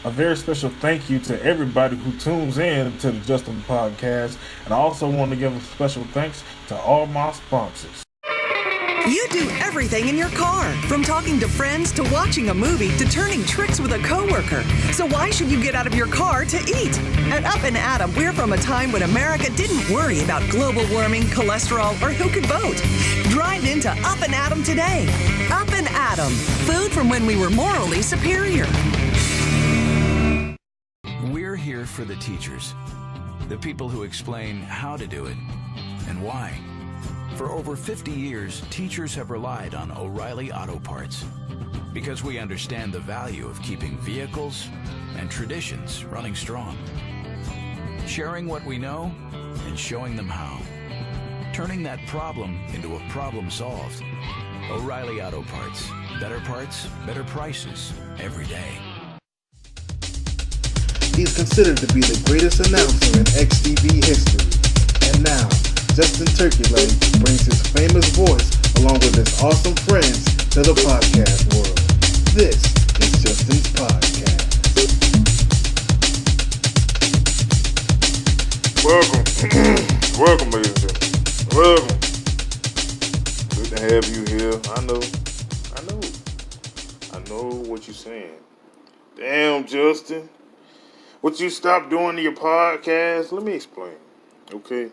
A very special thank you to everybody who tunes in to the Justin Podcast. And I also want to give a special thanks to all my sponsors. You do everything in your car, from talking to friends to watching a movie to turning tricks with a coworker. So why should you get out of your car to eat? At Up and Atom, we're from a time when America didn't worry about global warming, cholesterol, or who could vote. Drive into Up and Atom today. Up and Atom, food from when we were morally superior. We're here for the teachers, the people who explain how to do it and why. For over 50 years, teachers have relied on O'Reilly Auto Parts because we understand the value of keeping vehicles and traditions running strong. Sharing what we know and showing them how. Turning that problem into a problem solved. O'Reilly Auto Parts. Parts, better prices every day. He's considered to be the greatest announcer in XTV history. And now, Justin Turkeyleg brings his famous voice along with his awesome friends to the podcast world. This is Justin's Podcast. Welcome. Welcome, ladies and gentlemen. Welcome. Good to have you here. I know what you're saying. Damn, Justin. What you stopped doing to your podcast? Let me explain. Okay.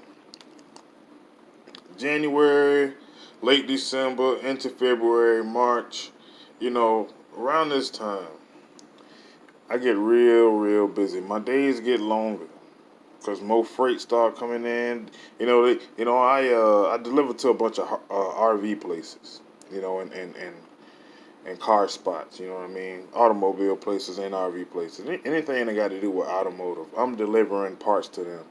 January, late December, into February, March, around this time, I get real busy. My days get longer because more freight start coming in. I deliver to a bunch of RV places, and car spots. You know what I mean? Automobile places and RV places. Anything that got to do with automotive, I'm delivering parts to them.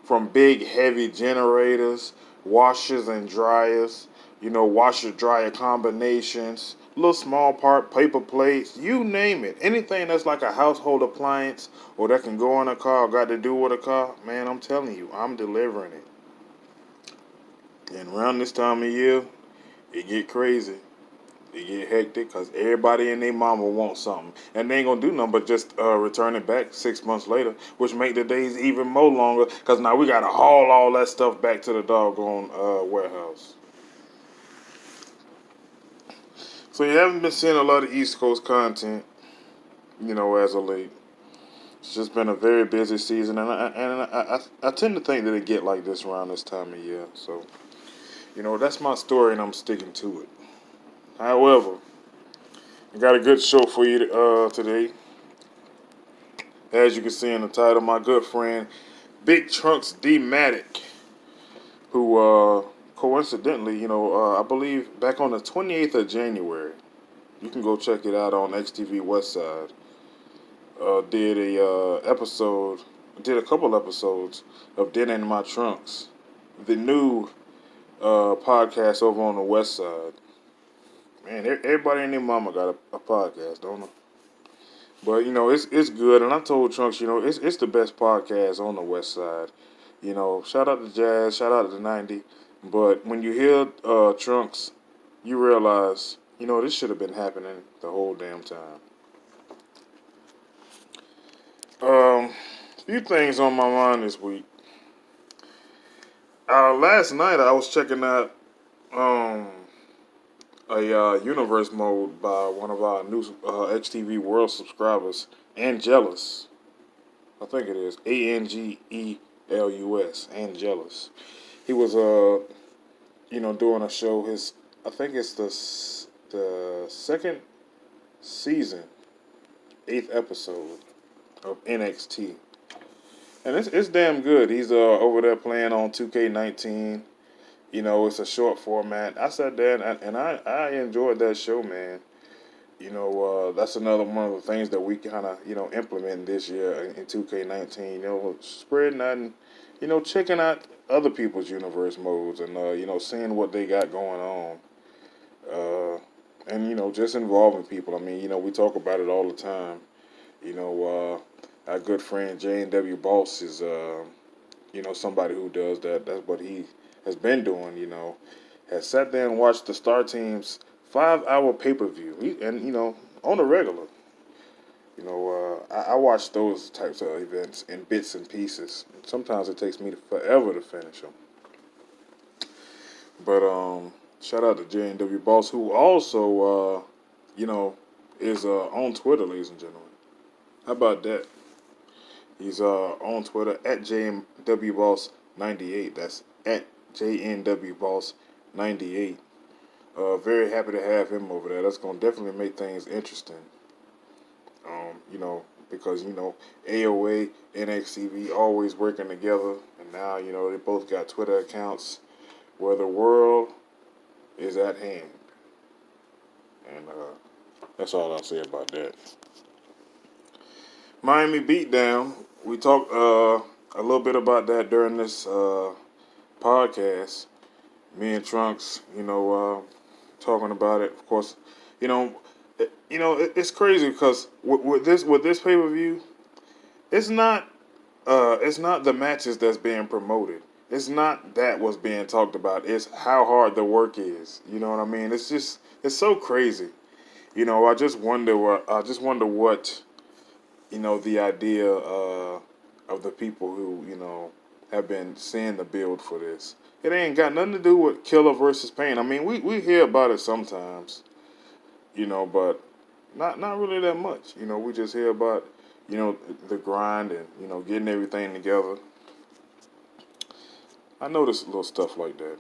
From big heavy generators, washers and dryers, washer dryer combinations, little small part, paper plates, you name it. Anything that's like a household appliance or that can go in a car or got to do with a car, man, I'm telling you, I'm delivering it. And around this time of year, it get crazy. It get hectic because everybody and their mama wants something. And they ain't going to do nothing but just return it back 6 months later, which make the days even more longer because now we got to haul all that stuff back to the doggone warehouse. So you haven't been seeing a lot of East Coast content, as of late. It's just been a very busy season, and I tend to think that it get like this around this time of year. So, that's my story, and I'm sticking to it. However, I got a good show for you today. As you can see in the title, my good friend, Big Trunks D-Matic, who coincidentally, I believe back on the 28th of January, you can go check it out on XTV Westside, did a couple episodes of Dinner in My Trunks, the new podcast over on the West Side. Man, everybody and their mama got a podcast, don't they? But it's good, and I told Trunks, it's the best podcast on the West Side. Shout out to Jazz, shout out to 90. But when you hear Trunks, you realize, this should have been happening the whole damn time. Few things on my mind this week. Last night I was checking out a universe mode by one of our new XTV World subscribers, Angelus. I think it is Angelus, Angelus. He was doing a show. I think it's the second season, 8th episode of NXT, and it's damn good. He's over there playing on 2K19. It's a short format. I sat there and I enjoyed that show, man. That's another one of the things that we kind of, implement this year in 2K19. Spreading out and, checking out other people's universe modes and, seeing what they got going on. And, just involving people. I mean, we talk about it all the time. Our good friend J&W Boss is, somebody who does that. That's what he has been doing, has sat there and watched the Star Team's 5-hour pay-per-view. And, on a regular. I watch those types of events in bits and pieces. Sometimes it takes me forever to finish them. But shout out to JNW Boss, who also is on Twitter, ladies and gentlemen. How about that? He's on Twitter at JNW Boss 98. That's at JNW Boss 98. Very happy to have him over there. That's gonna definitely make things interesting. Because AOA and XTV always working together, and now they both got Twitter accounts where the world is at hand, and that's all I'll say about that. Miami Beatdown. We talked a little bit about that during this podcast. Me and Trunks, talking about it. Of course, it's crazy because with this pay-per-view, it's not the matches that's being promoted. It's not that what's being talked about. It's how hard the work is. You know what I mean? It's so crazy. I just wonder what the idea of the people who have been seeing the build for this. It ain't got nothing to do with Killer versus Pain. I mean, we hear about it sometimes, but not really that much. We just hear about, the grind and, getting everything together. I notice little stuff like that.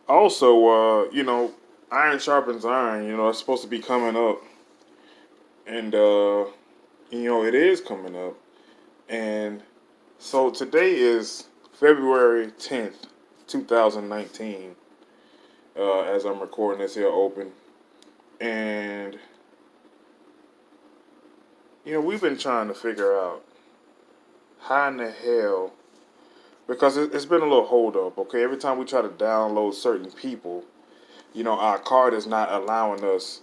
Also, Iron Sharpens Iron, it's supposed to be coming up. And, it is coming up. And so today is February 10th, 2019, as I'm recording this here open. And, we've been trying to figure out how in the hell, because it's been a little hold up, okay? Every time we try to download certain people, our card is not allowing us,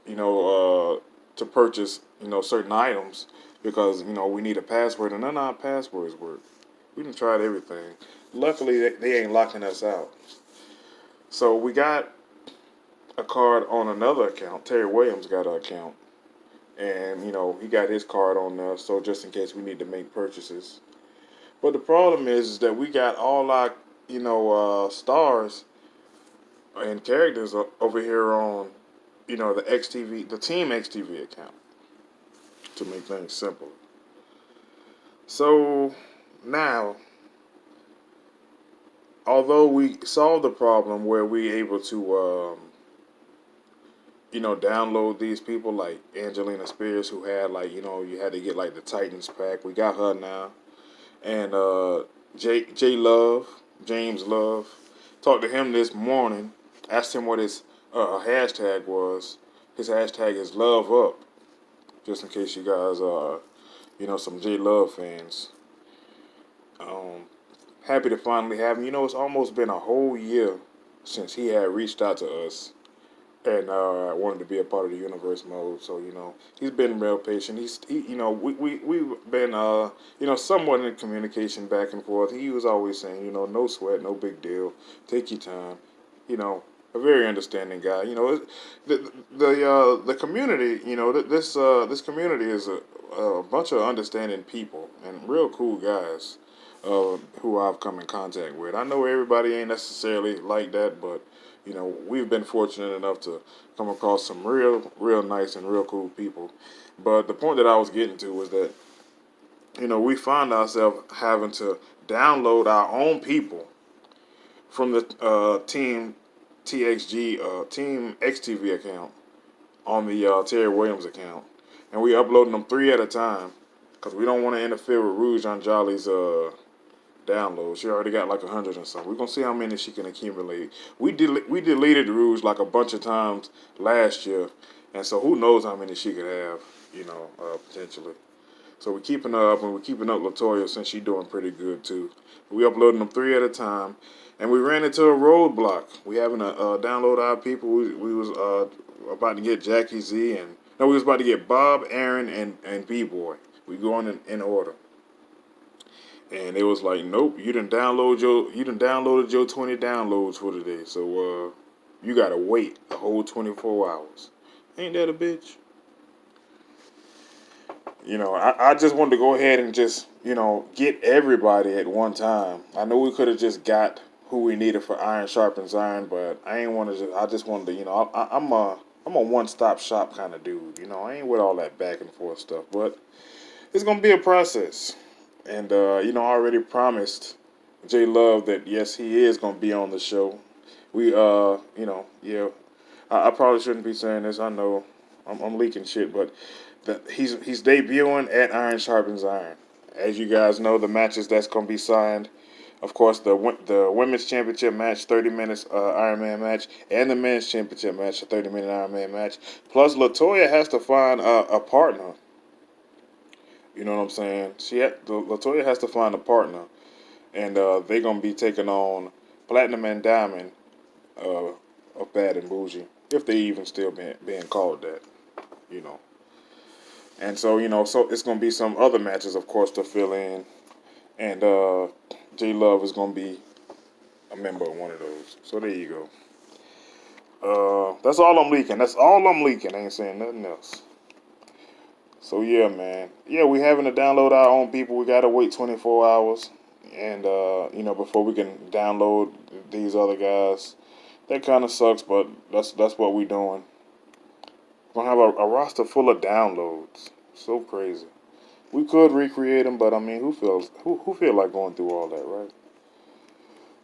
to purchase, certain items because, we need a password and none of our passwords work. We done tried everything. Luckily, they ain't locking us out. So we got a card on another account. Terry Williams got an account. And, he got his card on there, so just in case we need to make purchases. But the problem is that we got all our, stars and characters over here on, the XTV, the Team XTV account, to make things simple. So now, although we solved the problem where we able to, download these people like Angelina Spears, who had you had to get like the Titans pack. We got her now, and James Love, talked to him this morning. Asked him what his hashtag was. His hashtag is Love Up. Just in case you guys are, some J Love fans. Happy to finally have him. It's almost been a whole year since he had reached out to us and wanted to be a part of the Universe Mode. So, he's been real patient. We've been, somewhat in communication back and forth. He was always saying, no sweat, no big deal. Take your time. A very understanding guy. The community, this community is a bunch of understanding people and real cool guys who I've come in contact with. I know everybody ain't necessarily like that, but we've been fortunate enough to come across some real nice and real cool people. But the point that I was getting to was that, we find ourselves having to download our own people from the Team XTV account on the Terry Williams account. And we uploading them 3 at a time because we don't want to interfere with Rouge Anjali's downloads. She already got like 100 or something. We're going to see how many she can accumulate. We deleted Rouge like a bunch of times last year. And so who knows how many she could have, potentially. So we're keeping her up, and we're keeping up Latoya since she's doing pretty good too. We uploading them 3 at a time. And we ran into a roadblock. We having to download our people. We was about to get Jackie Z we was about to get Bob, Aaron, and B-Boy. We going in order. And it was like, nope, you done downloaded your 20 downloads for today. So you gotta wait a whole 24 hours. Ain't that a bitch? You know, I just wanted to go ahead and just, you know, get everybody at one time. I know we could have just got who we needed for Iron Sharpens Iron, but I ain't want to. I just wanted to, you know, I'm a one-stop shop kind of dude. You know, I ain't with all that back and forth stuff, but it's gonna be a process. And you know, I already promised J Love that yes, he is gonna be on the show. We you know, yeah, I probably shouldn't be saying this. I know I'm leaking shit, but that he's debuting at Iron Sharpens Iron. As you guys know, the matches that's gonna be signed. Of course, the women's championship match, 30 minutes Iron Man match, and the men's championship match, a 30-minute Iron Man match. Plus, LaToya has to find a partner. You know what I'm saying? LaToya has to find a partner, and they're gonna be taking on Platinum and Diamond of Bad and Bougie, if they even still being called that. You know. And so, you know, so it's gonna be some other matches, of course, to fill in, and J Love is gonna be a member of one of those. So there you go. That's all I'm leaking. That's all I'm leaking. I ain't saying nothing else. So yeah, man. Yeah, we having to download our own people. We gotta wait 24 hours, and you know, before we can download these other guys. That kind of sucks, but that's what we doing. We're gonna have a roster full of downloads. So crazy. We could recreate them, but I mean, who feel like going through all that, right?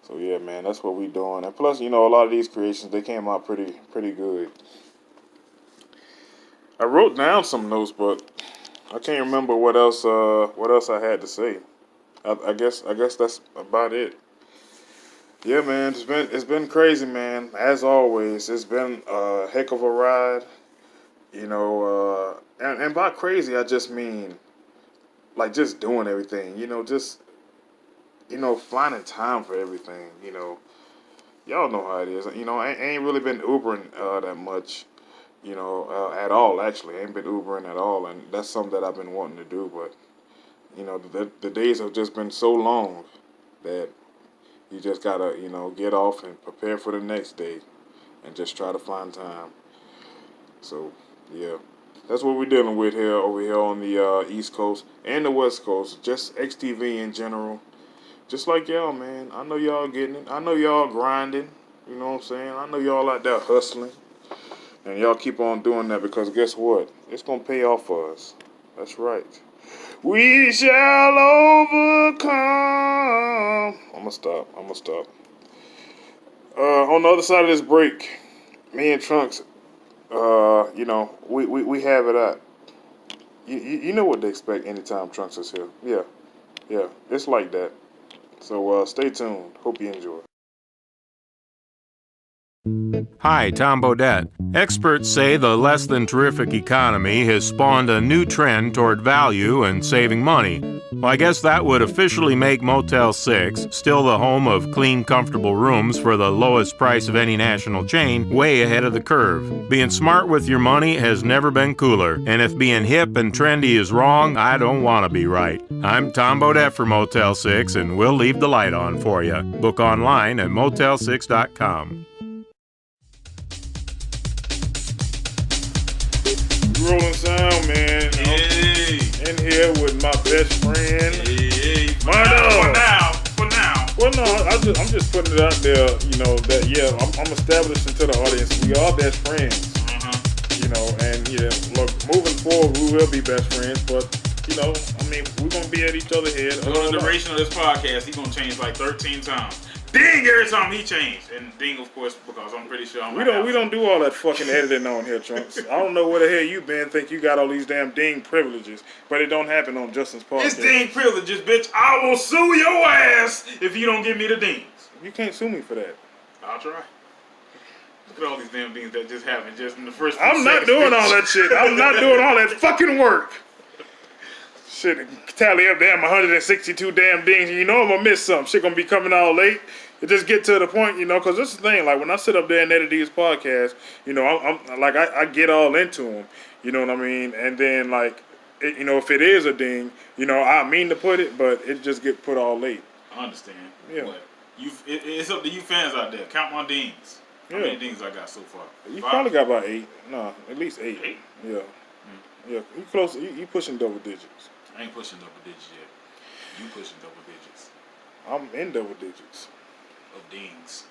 So yeah, man, that's what we doing. And plus, you know, a lot of these creations, they came out pretty good. I wrote down some notes, but I can't remember what else I had to say. I guess that's about it. Yeah, man, it's been crazy, man. As always, it's been a heck of a ride. You know, and by crazy, I just mean like just doing everything. You know, just finding time for everything. You know, y'all know how it is. You know, I ain't really been Ubering that much. You know, at all. Actually, I ain't been Ubering at all, and that's something that I've been wanting to do. But you know, the days have just been so long that you just gotta, you know, get off and prepare for the next day, and just try to find time. So yeah, that's what we're dealing with over here on the East Coast and the West Coast. Just XTV in general. Just like y'all, man. I know y'all getting it. I know y'all grinding. You know what I'm saying? I know y'all out there hustling. And y'all keep on doing that because guess what? It's going to pay off for us. That's right. We shall overcome. I'm going to stop. On the other side of this break, me and Trunks, you know, we have it out. You know what to expect anytime Trunks is here. Yeah. It's like that. So stay tuned. Hope you enjoy. Hi, Tom Bodette. Experts say the less than terrific economy has spawned a new trend toward value and saving money. Well, I guess that would officially make Motel 6, still the home of clean, comfortable rooms for the lowest price of any national chain, way ahead of the curve. Being smart with your money has never been cooler, and if being hip and trendy is wrong, I don't want to be right. I'm Tom Bodette for Motel 6, and we'll leave the light on for you. Book online at motel6.com. Rolling sound, man. Hey. In here with my best friend. Hey. For Mano. now. Well, no, I'm just putting it out there. You know that I'm establishing to the audience we are best friends. You know, and yeah, look, moving forward we will be best friends. But you know, I mean, we're gonna be at each other's head. Over the duration of this podcast, he's gonna change like 13 times. Ding every time he changed, and ding of course because I'm pretty sure we don't do all that fucking editing on here, Trunks. I don't know where the hell you been. Think you got all these damn ding privileges, but it don't happen on Justin's podcast. It's ding privileges, bitch. I will sue your ass if you don't give me the dings. You can't sue me for that. I'll try. Look at all these damn things that just happened just in the first. I'm not doing all that shit. I'm not doing all that fucking work. Shit, tally up damn 162 damn dings, and you know I'm gonna miss something. Shit gonna be coming out late. It just get to the point, you know, because this is the thing. Like when I sit up there and edit these podcasts, you know, I'm like I get all into them. You know what I mean? And then like, you know, if it is a ding, you know, I mean to put it, but it just get put all late. I understand. Yeah. But it's up to you fans out there. Count my dings. How many dings I got so far? You 5? probably got about 8. No, at least 8. 8? Yeah. Yeah, you close. You pushing double digits. I ain't pushing double digits yet. You pushing double digits I'm in double digits. of dings.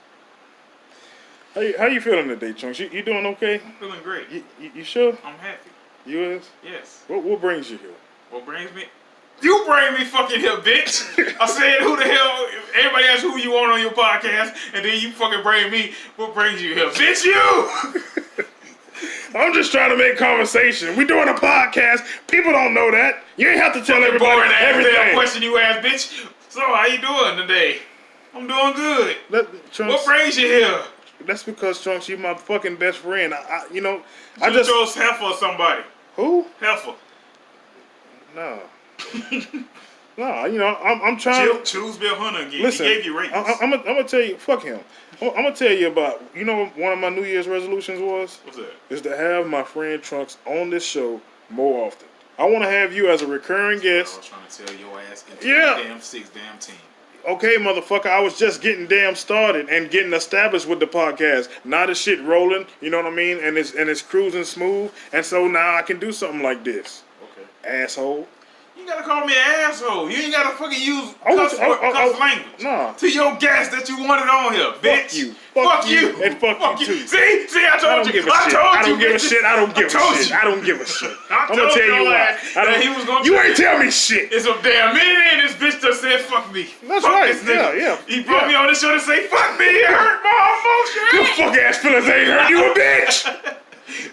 How you feeling today, Trunks? You doing okay? I'm feeling great. You sure? I'm happy. You is? Yes. What brings you here? What brings me? You bring me fucking here, bitch. I said, who the hell? Everybody asks who you want on your podcast, and then you fucking bring me. What brings you here, bitch? You. I'm just trying to make conversation. We doing a podcast. People don't know that. You ain't have to tell everybody Boring ass damn everything. question you ask, bitch. So how you doing today? I'm doing good. Trunks, What brings you here? that's because Trunks, you my fucking best friend. I I just chose Heifer or somebody. who? Heifer. No. No, I'm trying to Choose Bill Hunter again. listen. He gave you ratings. I'm gonna tell you. Fuck him. I'm gonna tell you about. You know what one of my New Year's resolutions was? What's that? Is to have my friend Trunks on this show more often. I want to have you as a recurring I guest. was trying to tell your ass into Yeah. the damn 6 damn team. Okay, motherfucker, I was just getting damn started and getting established with the podcast. Now the shit rolling, you know what I mean? And it's cruising smooth. And so now I can do something like this. Okay. Asshole. You gotta call me an asshole. You ain't gotta fucking use cuss language Nah. to your guest that you wanted on here, bitch. you. Fuck you. And fuck you too. See, I I told don't you. give a I shit. told I you. don't give a bitches. shit. I don't give a told shit. you. I don't give a shit. I I'm gonna told tell you your why. ass that he was gonna You tell ain't you. tell me shit. It's a damn minute in this bitch that said fuck me. That's fuck right. This nigga. Yeah. He brought Yeah. me on the show to say fuck me. It hurt my Your emotions. fuck ass feelings ain't hurt you a bitch.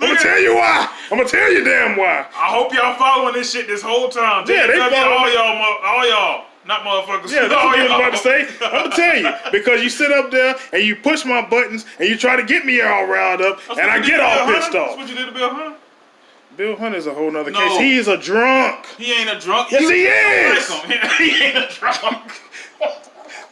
I'm gonna tell you why. I'm gonna tell you damn why. I hope y'all following this shit this whole time. Yeah, they JW, following all y'all, not motherfuckers. Yeah, that's all what I was y'all. about to say. I'm gonna tell you because you sit up there and you push my buttons and you try to get me all riled up That's and what I you get did to all Bill pissed Hunter? That's off. what you did to Bill Hunter? Bill Hunter's a whole nother No. case. He is a drunk. He ain't a drunk. Yes, You he don't is. like him. He ain't a drunk.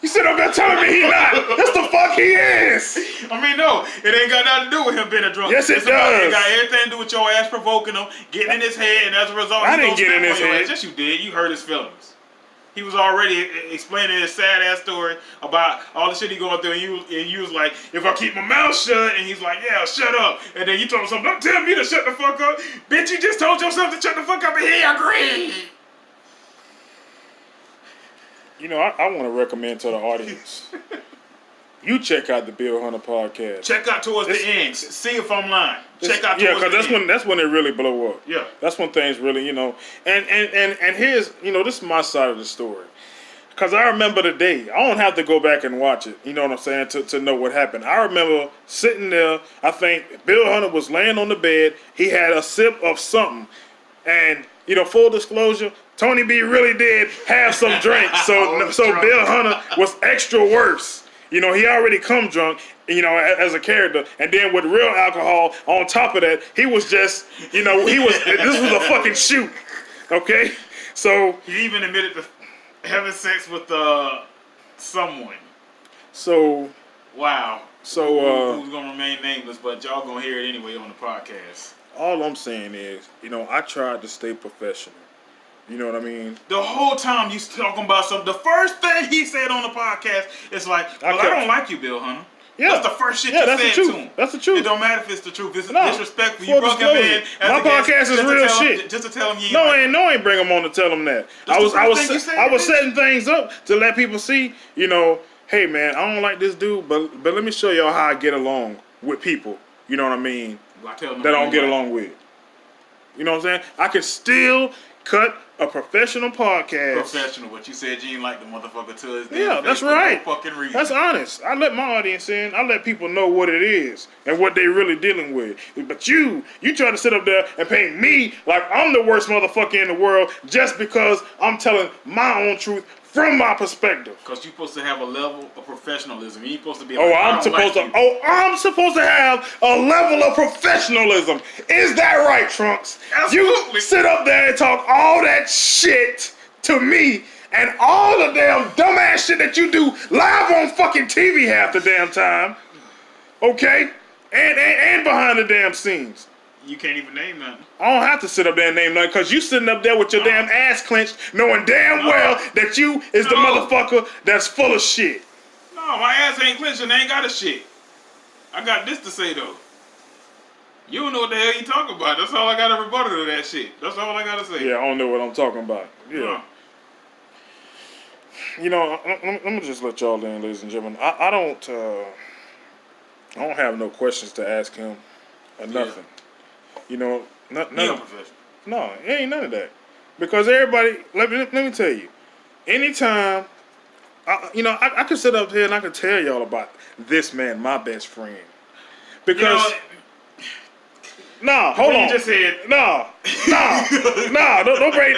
You sit up there telling me he not. That's the fuck he is. I mean, no, it ain't got nothing to do with him being a drunk. Yes, it It's about- does. It got everything to do with your ass provoking him, getting in his head, and as a result, I he didn't gonna get in snap his on your head. ass. Yes, you did. You hurt his feelings. He was already explaining his sad ass story about all the shit he going through, and you was like, if I keep my mouth shut, and he's like, yeah, shut up. And then you told him something, don't tell me to shut the fuck up. Bitch, you just told yourself to shut the fuck up, and he agreed. I want to recommend to the audience. You check out the Bill Hunter podcast. Check out towards the end. See if I'm lying. Check out Yeah, towards because the end. that's when it really blow up. Yeah. That's when things really, and here's, this is my side of the story. Because I remember the day. I don't have to go back and watch it, you know what I'm saying, to know what happened. I remember sitting there, I think Bill Hunter was laying on the bed. He had a sip of something. And, full disclosure, Tony B really did have some drink. So drunk. Bill Hunter was extra worse. He already come drunk, as a character. And then with real alcohol on top of that, he was just, this was a fucking shoot. Okay? So, He even admitted to having sex with someone. so, Wow. So, who's gonna remain nameless, but y'all gonna hear it anyway on the podcast. all I'm saying is, I tried to stay professional. You know what I mean? The whole time you talking about something, the first thing he said on the podcast is like, well, I don't like you, Bill Hunter. Yeah. That's the first shit Yeah, you that's said the truth. to him. That's the truth. It don't matter if it's the truth. It's No. disrespectful. Full You brought him disclosure. in as My a guest podcast is just to real tell him- shit. Just to tell him you ain't No, like ain't bring him on to tell him that. That's I the first was thing you said, I was bitch. setting things up to let people see, hey man, I don't like this dude, but let me show y'all how I get along with people. You know what I mean? I tell him That I don't get like- along with. You know what I'm saying? I can still cut a professional podcast. Professional, but you said you ain't like the motherfucker to his damn Yeah, face that's for no right. fucking reason. That's honest. I let my audience in. I let people know what it is and what they really dealing with. But you try to sit up there and paint me like I'm the worst motherfucker in the world just because I'm telling my own truth from my perspective. Because you're supposed to have a level of professionalism. You ain't supposed to be Oh, like, I I'm don't supposed like to. you. I'm supposed to have a level of professionalism. Is that right, Trunks? Absolutely. You sit up there and talk all that shit to me, and all the damn dumbass shit that you do live on fucking TV half the damn time. Okay, and behind the damn scenes. You can't even name nothing. I don't have to sit up there and name nothing because you sitting up there with your damn ass clenched, knowing damn well that you is the No. motherfucker that's full of shit. No, my ass ain't clenching. I ain't got a shit. I got this to say though. You don't know what the hell you talking about. That's all I got to rebuttal to that shit. That's all I got to say. Yeah, I don't know what I'm talking about. Yeah. Huh. You know, let me just let y'all in, ladies and gentlemen. I don't have no questions to ask him or nothing. You know, He none. unprofessional. No, it ain't none of that. Because everybody, let me tell you, anytime, I could sit up here and I could tell y'all about this man, my best friend. Because, hold on. You just said, don't break,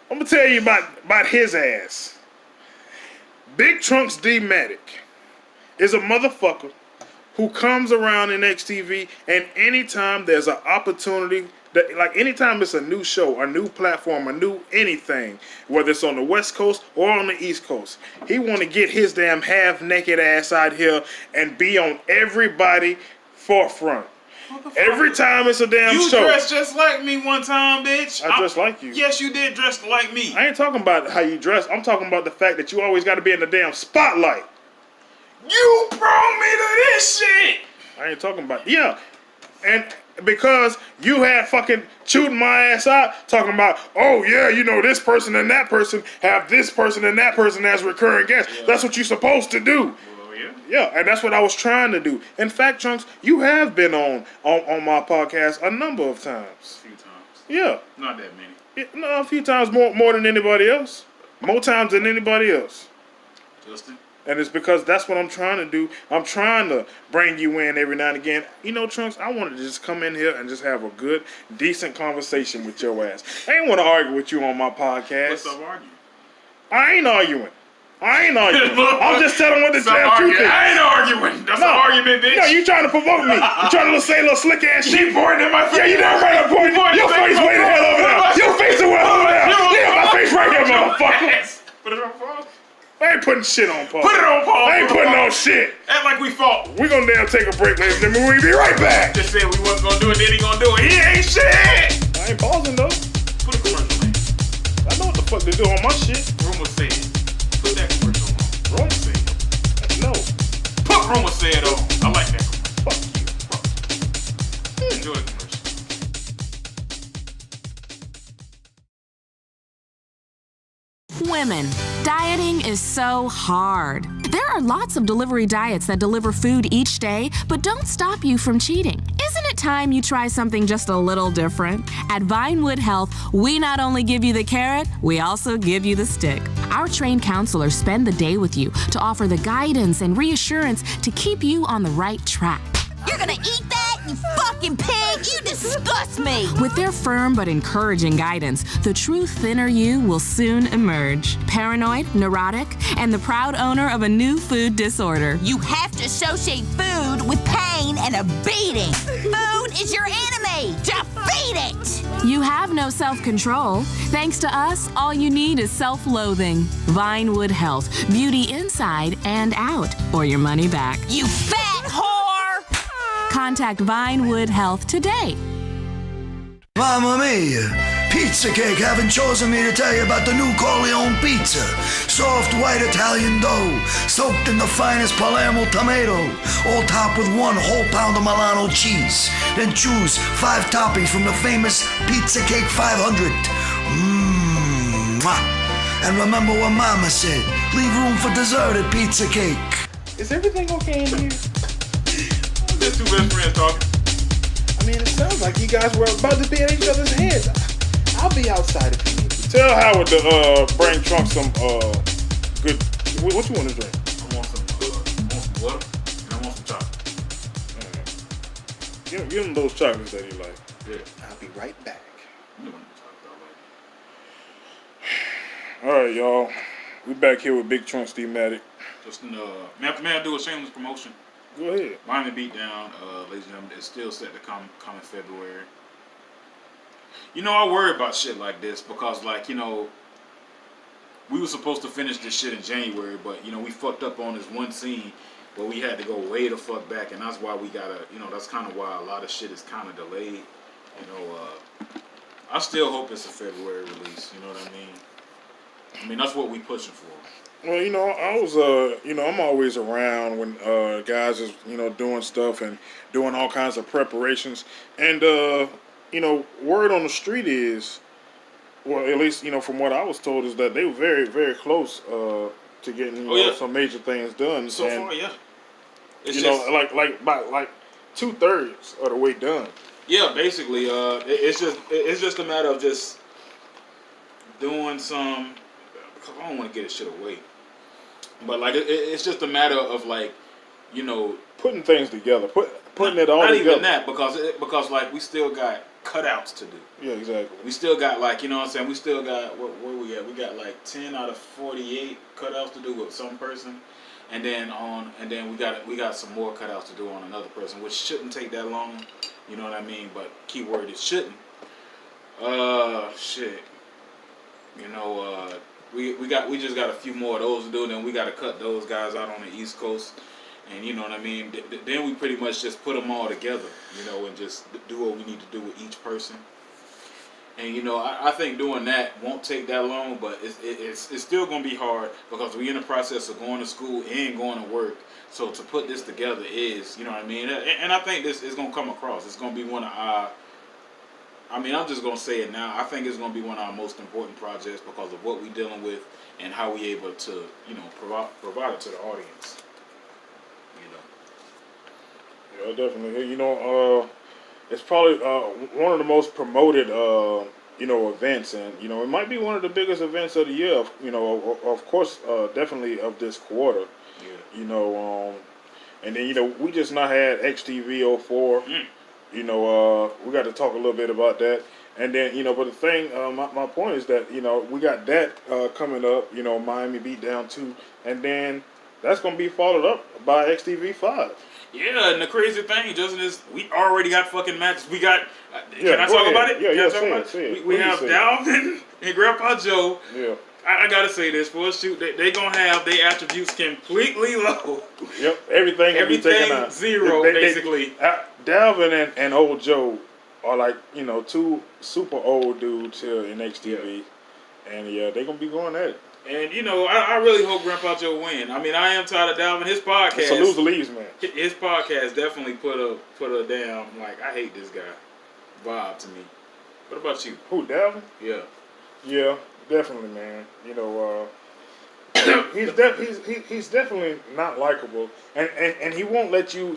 I'm gonna tell you about his ass. Big Trunks D-Matic is a motherfucker who comes around in XTV, and anytime there's an opportunity, like anytime it's a new show, a new platform, a new anything, whether it's on the West Coast or on the East Coast, he want to get his damn half-naked ass out here and be on everybody's forefront. Every time it's a damn you show. You dressed just like me one time, bitch. I dressed like you. Yes, you did dress like me. I ain't talking about how you dress. I'm talking about the fact that you always got to be in the damn spotlight. You brought me to this shit. I ain't talking about, and because you had fucking shooting my ass out, talking about, oh yeah, you know, this person and that person have this person and that person as recurring guests. Yeah. That's what you're supposed to do. Well, yeah. Yeah, and that's what I was trying to do. In fact, Trunks, you have been on my podcast a number of times. A few times. Yeah. Not that many. Yeah, no, a few times more than anybody else. More times than anybody else. Justin? And it's because that's what I'm trying to do. I'm trying to bring you in every now and again. You know, Trunks, I wanted to just come in here and just have a good, decent conversation with your ass. I ain't want to argue with you on my podcast. What's up arguing? I ain't arguing. I'm just telling what the damn truth is. I ain't arguing. That's an argument, bitch. No, you trying to provoke me. You trying to say a little slick ass shit. You pointing at my face. Yeah, you damn right I'm pointing. Your face way the hell over there. Your face is way over there. Yeah, my face right there, motherfucker. Put it on pause. I ain't putting shit on pause. Put it on pause. I ain't putting on shit. Act like we fought. We gonna damn take a break, ladies and gentlemen. We'll be right back. Just said we wasn't gonna do it, then he gonna do it. He ain't shit. I ain't pausing though. Put a commercial in. I know what the fuck they do on my shit. Rumor said. Put that commercial on. Rumor said. No. Put Rumor said on. I like that commercial. Fuck you. Enjoy the commercial. Women, dieting is so hard. There are lots of delivery diets that deliver food each day, but don't stop you from cheating. Isn't it time you try something just a little different? At Vinewood Health, we not only give you the carrot, we also give you the stick. Our trained counselors spend the day with you to offer the guidance and reassurance to keep you on the right track. You're gonna eat that, you fucking pig! You disgust me! With their firm but encouraging guidance, the true thinner you will soon emerge. Paranoid, neurotic, and the proud owner of a new food disorder. You have to associate food with pain and a beating. Food is your enemy. Defeat it! You have no self-control. Thanks to us, all you need is self-loathing. Vinewood Health, beauty inside and out, or your money back. You fat whore! Contact Vinewood Health today. Mamma mia! Pizza Cake haven't chosen me to tell you about the new Corleone pizza. Soft white Italian dough, soaked in the finest Palermo tomato, all topped with 1 whole pound of Milano cheese. Then choose 5 toppings from the famous Pizza Cake 500. And remember what Mama said, leave room for dessert at Pizza Cake. Is everything okay in here? Just 2 best friends talking. I mean, it sounds like you guys were about to be at each other's heads. I'll be outside if you need to. Tell Howard to bring Trunks some good. What you want to drink? I want some water and I want some chocolate. Give him those chocolates that he like. Yeah. I'll be right back. You know what chocolate I All right, y'all. We back here with Big Trunks D-Matic. like. Just may I do a shameless promotion? Go ahead. Miami Beatdown, ladies and gentlemen, is still set to come in February. You know, I worry about shit like this because, like, you know, we were supposed to finish this shit in January, but, you know, we fucked up on this one scene where we had to go way the fuck back, and that's why we gotta, you know, that's kind of why a lot of shit is kind of delayed. You know, I still hope it's a February release, you know what I mean? I mean, that's what we pushing for. Well, I was, I'm always around when guys is, doing stuff and doing all kinds of preparations. And, word on the street is, well, at least, from what I was told, is that they were very, very close to getting, some major things done. So and, far, yeah. It's like 2/3 of the way done. Yeah, basically, it's just a matter of just doing some. I don't want to get this shit away, but like it's just a matter of like, putting things together, putting it all not together. even that because like we still got cutouts to do. Yeah, exactly. We still got like what I'm saying. We still got where we at? We got like 10 out of 48 cutouts to do with some person, and then we got some more cutouts to do on another person, which shouldn't take that long. You know what I mean? But keyword is shouldn't. Shit. We just got a few more of those to do, and then we got to cut those guys out on the East Coast, and you know what I mean. Then we pretty much just put them all together, and just do what we need to do with each person. And I think doing that won't take that long, but it's still gonna be hard because we're in the process of going to school and going to work. So to put this together is, what I mean, and I think this is gonna come across. It's gonna be one of our. I'm just gonna say it now. I think it's gonna be one of our most important projects because of what we're dealing with and how we able to, provide it to the audience. Yeah, definitely. It's probably one of the most promoted, events, and it might be one of the biggest events of the year. Of course, definitely of this quarter. Yeah. And then we just not had XTV 04. We got to talk a little bit about that. And then, but the thing, my point is that, we got that coming up, Miami Beatdown 2, and then that's going to be followed up by XTV 5. Yeah, and the crazy thing, Justin, is we already got fucking matches. We got, can I talk about it? Yeah, say it. We have Dalvin and Grandpa Joe. Yeah. I gotta say this, for a shoot, they gonna have their attributes completely low. Yep, everything be taken out. Zero, basically. Dalvin and old Joe are like, two super old dudes here in XTV. Yeah. And yeah, they gonna be going at it. And I really hope Grandpa Joe win. I am tired of Dalvin. His podcast. It's a lose leaves, man. His podcast definitely put a damn, like, I hate this guy vibe to me. What about you? Who, Dalvin? Yeah. Yeah, definitely, man. He's definitely not likable, and he won't let you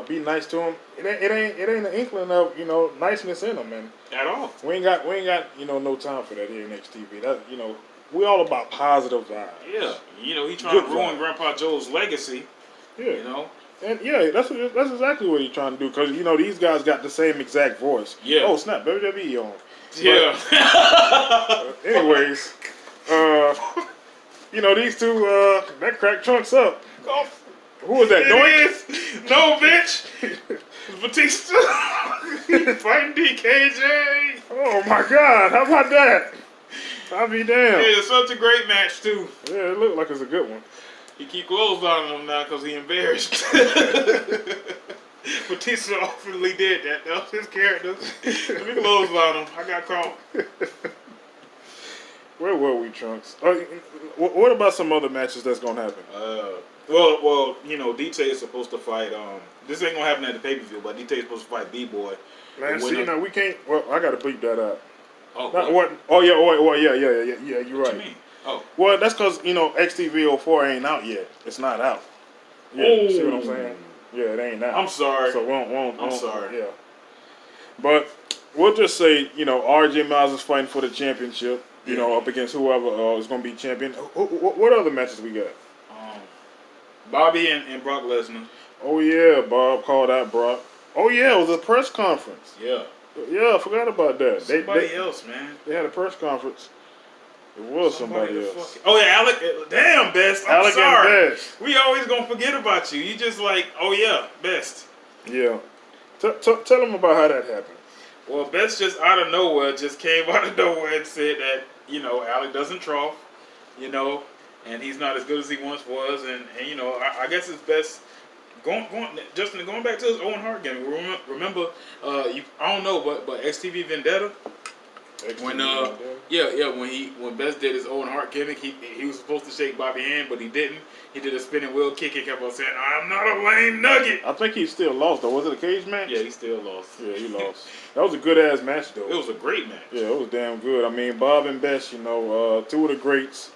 be nice to him. It ain't an inkling of niceness in him, man. At all. We ain't got no time for that here in XTV. That we all about positive vibes. Yeah, he trying to ruin Grandpa Joe's legacy. Yeah, and yeah, that's exactly what he's trying to do because these guys got the same exact voice. Yeah. Oh snap, WWE on. Yeah. But, anyways, these two that crack Trunks up. Oh, who was that? No, bitch. Batista fighting DKJ. Oh my God! How about that? I'll be damned. Yeah, it's such a great match too. Yeah, it looked like it's a good one. He keep clothes on him now because he embarrassed. Batista openly did that. That was his character. Let me close on him. I got caught. Where were we, Trunks? What about some other matches that's gonna happen? Well, DT is supposed to fight. This ain't gonna happen at the pay-per-view, but DT is supposed to fight B-Boy. Man, see, we can't. Well, I gotta bleep that out. Oh, what? Oh yeah, yeah. You're right. What you mean? Oh, well, that's because XTV 04 ain't out yet. It's not out. Yeah, you see what I'm saying? Yeah, it ain't out. I'm sorry. So won't. I'm sorry. Yeah. But we'll just say, RJ Miles is fighting for the championship. Up against whoever is going to be champion. What other matches we got? Bobby and Brock Lesnar. Oh yeah, Bob called out Brock. Oh yeah, it was a press conference. Yeah. Yeah, I forgot about that. Somebody else, man. They had a press conference. It was somebody else. Oh yeah, Alec. Damn, Best. I'm sorry. And Best. We always gonna forget about you. You just like, oh yeah, Best. Yeah. Tell them about how that happened. Well, Best just out of nowhere just came out of nowhere and said that Alec doesn't trough, and he's not as good as he once was, and I guess it's best. Going back to his Owen Hart game. Remember, I don't know, but XTV Vendetta, When when Best did his Owen Hart gimmick, he was supposed to shake Bobby's hand, but he didn't. He did a spinning wheel kick. He kept on saying, "I'm not a lame nugget." I think he still lost though. Was it a cage match? Yeah, he still lost. Yeah, he lost. That was a good ass match though. It was a great match. Yeah, it was damn good. I mean, Bob and Best, two of the greats.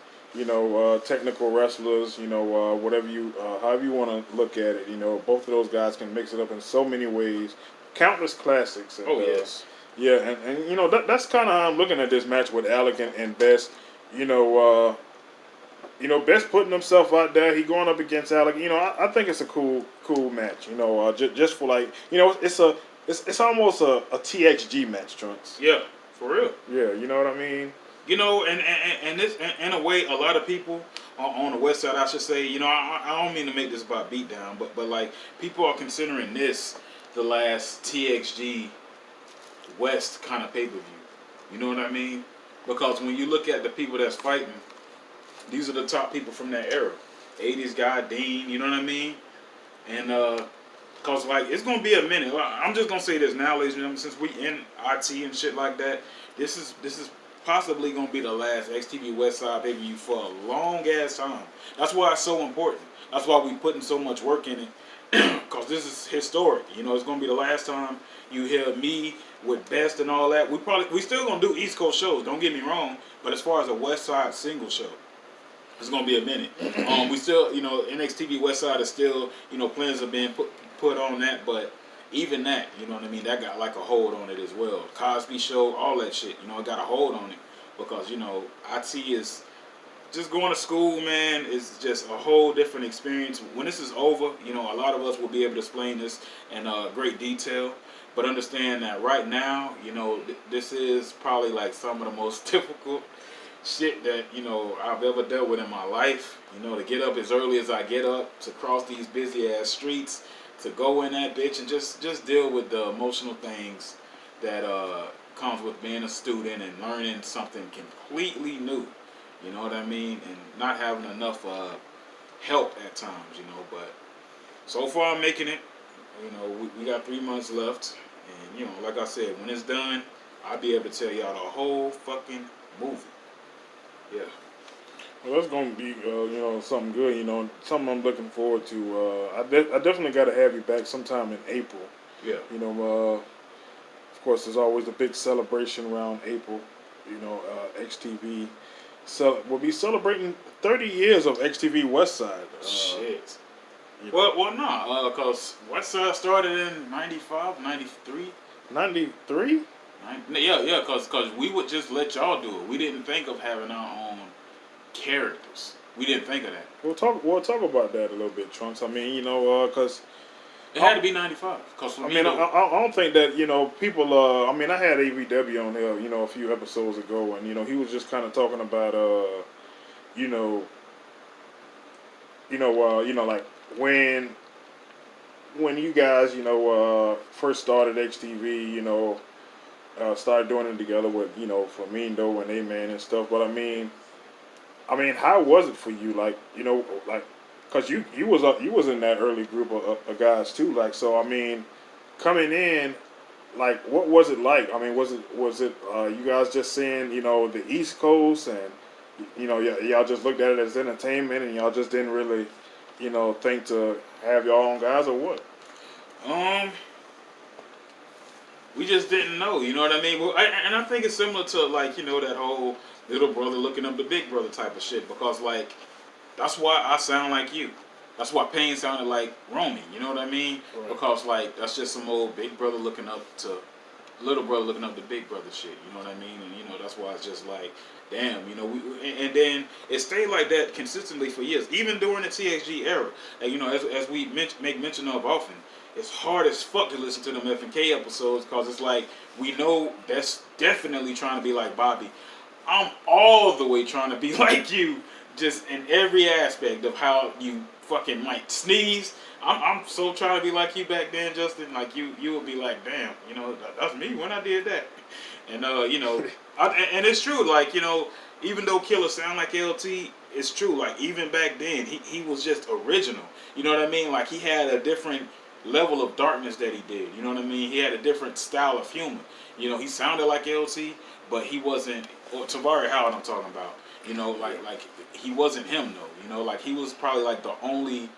Technical wrestlers. Whatever however you want to look at it. Both of those guys can mix it up in so many ways. Countless classics. And, yes. Yeah, and that's kind of how I'm looking at this match with Alec and Best. Best putting himself out there. He going up against Alec. I think it's a cool match. Just for like, it's almost a TXG match, Trunks. Yeah, for real. Yeah, you know what I mean. And this in a way, a lot of people on the West Side, I should say. I don't mean to make this about beatdown, but like people are considering this the last TXG West kind of pay-per-view. You know what I mean? Because when you look at the people that's fighting, these are the top people from that era. 80s guy, Dean, you know what I mean? And because like it's gonna be a minute. I'm just gonna say this now, ladies and gentlemen, since we in IT and shit like that, this is possibly gonna be the last XTV West Side pay-per-view for a long ass time. That's why it's so important. That's why we putting so much work in it. Because this is historic. It's gonna be the last time you hear me with Best and all that. We still gonna do East Coast shows, don't get me wrong, but as far as a West Side single show, it's gonna be a minute. We still, NXTV West Side is still, plans are being put on that, but even that, you know what I mean, that got like a hold on it as well. Cosby Show, all that shit, it got a hold on it because, IT is just going to school, man, is just a whole different experience. When this is over, a lot of us will be able to explain this in great detail. But understand that right now, this is probably like some of the most difficult shit that, I've ever dealt with in my life. To get up as early as I get up, to cross these busy ass streets, to go in that bitch and just deal with the emotional things that comes with being a student and learning something completely new. You know what I mean? And not having enough help at times, But so far I'm making it. We got 3 months left. And, like I said, when it's done, I'll be able to tell y'all the whole fucking movie. Yeah. Well, that's going to be, something good, something I'm looking forward to. I definitely got to have you back sometime in April. Yeah. Of course, there's always a big celebration around April. XTV we'll be celebrating 30 years of XTV West Side. Shit. Because West Side started in 95, 93. 93? Yeah, because we would just let y'all do it. We didn't think of having our own characters. We didn't think of that. We'll talk about that a little bit, Trunks. I mean, because it had to be 95. I don't think that people. I had AVW on here, a few episodes ago, and he was just kind of talking about like when you guys first started XTV, started doing it together with Flamingo and A-Man and stuff. But I mean, how was it for you? Like, because you was in that early group of guys too. Like, so I mean, coming in, like, what was it like? I mean, was it you guys just seeing the East Coast and y'all just looked at it as entertainment and y'all just didn't really think to have your own guys or what? We just didn't know, you know what I mean? And I think it's similar to like that whole little brother looking up the big brother type of shit, because like that's why I sound like you. That's why Payne sounded like Romy, you know what I mean? Right. Because like that's just some old big brother looking up to little brother looking up to big brother shit, you know what I mean? And that's why it's just like, damn, and then it stayed like that consistently for years, even during the TXG era. And, as we make mention of often, it's hard as fuck to listen to them F&K episodes because it's like we know that's definitely trying to be like Bobby. I'm all the way trying to be like you, just in every aspect of how you fucking might sneeze. I'm so trying to be like you back then, Justin. Like you would be like, damn, that's me when I did that. And and it's true. Like even though Killer sound like LT, it's true. Like even back then, he was just original. You know what I mean? Like he had a different level of darkness that he did. You know what I mean? He had a different style of humor. You know, he sounded like LT, but he wasn't. Or Taveri Howard, I'm talking about. You know, like he wasn't him though. You know, like he was probably like the only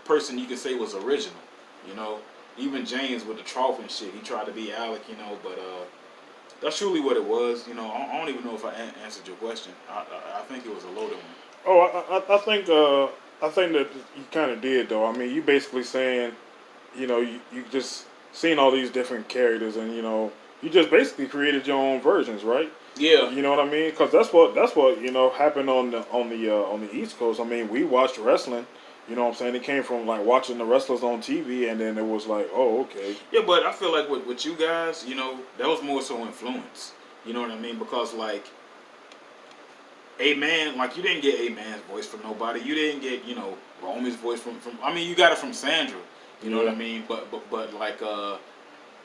person you could say was original. You know, even James with the trough and shit, he tried to be Alec. You know, but that's truly what it was. You know, I don't even know if I answered your question. I think it was a loaded one. Oh, I think that you kind of did though. I mean, you basically saying, you know, you just seen all these different characters, and you know, you just basically created your own versions, right? Yeah. You know what I mean? Because that's what you know happened on the East Coast. I mean, we watched wrestling. You know what I'm saying? It came from like watching the wrestlers on TV, and then it was like, oh, okay. Yeah, but I feel like with you guys, you know, that was more so influence. You know what I mean? Because like A-Man, like you didn't get A-Man's voice from nobody. You didn't get, you know, Roman's voice from I mean, you got it from Sandra. You know what I mean? But like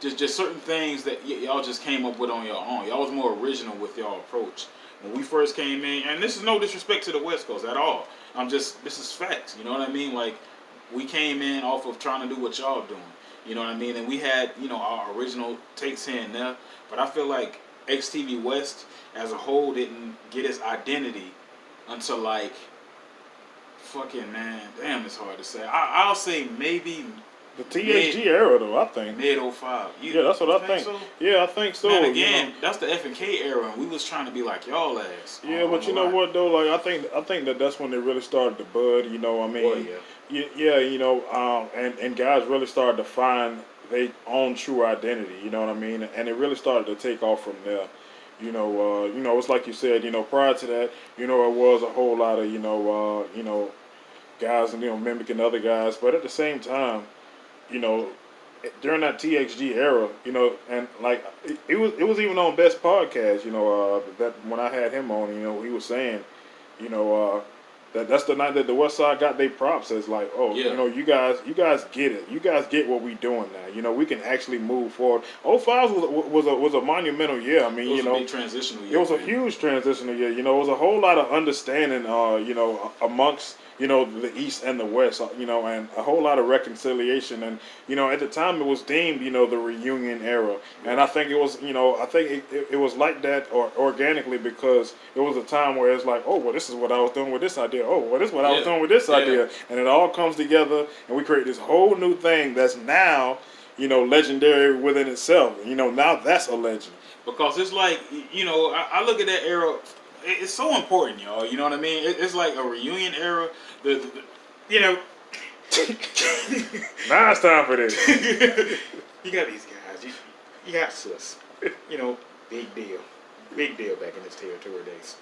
just certain things that y'all just came up with on your own. Y'all was more original with y'all approach. When we first came in, and this is no disrespect to the West Coast at all. This is facts. You know what I mean? Like, we came in off of trying to do what y'all doing. You know what I mean? And we had, you know, our original takes here and there. But I feel like XTV West as a whole didn't get its identity until like, fucking man, damn, it's hard to say. I'll say maybe the THG era, though, I think. Mid 05. Yeah, that's what I think. So? Yeah, I think so. Man, again, you know? That's the F&K era, and we was trying to be like y'all ass. Yeah, but you know what though? Like I think that's when they really started to bud. You know, I mean, Well, yeah, you know, and guys really started to find their own true identity. You know what I mean? And it really started to take off from there. You know, it's like you said. You know, prior to that, you know, it was a whole lot of you know, guys and mimicking other guys, but at the same time, you know, during that TXG era, you know, and like it was even on Best Podcast, you know, that when I had him on, you know, he was saying, you know, that's the night that the West Side got their props as like, oh, you know, you guys get it, you guys get what we doing now, you know, we can actually move forward. 05 was a monumental year. I mean, it was you know, a big transitional year. It was a huge transitional year. You know, it was a whole lot of understanding, you know, amongst, you know, the East and the West, you know, and a whole lot of reconciliation. And, you know, at the time it was deemed, you know, the reunion era. And I think it was, you know, it was like that or organically because it was a time where it's like, oh, well, this is what I was doing with this idea. Oh, well, this is what I was doing with this idea. And it all comes together and we create this whole new thing that's now, you know, legendary within itself. You know, now that's a legend. Because it's like, you know, I look at that era. It's so important, y'all. You know what I mean? It's like a reunion era. You know. Now it's time for this. You got these guys. You got Sus. You know, big deal. Big deal back in this territory days.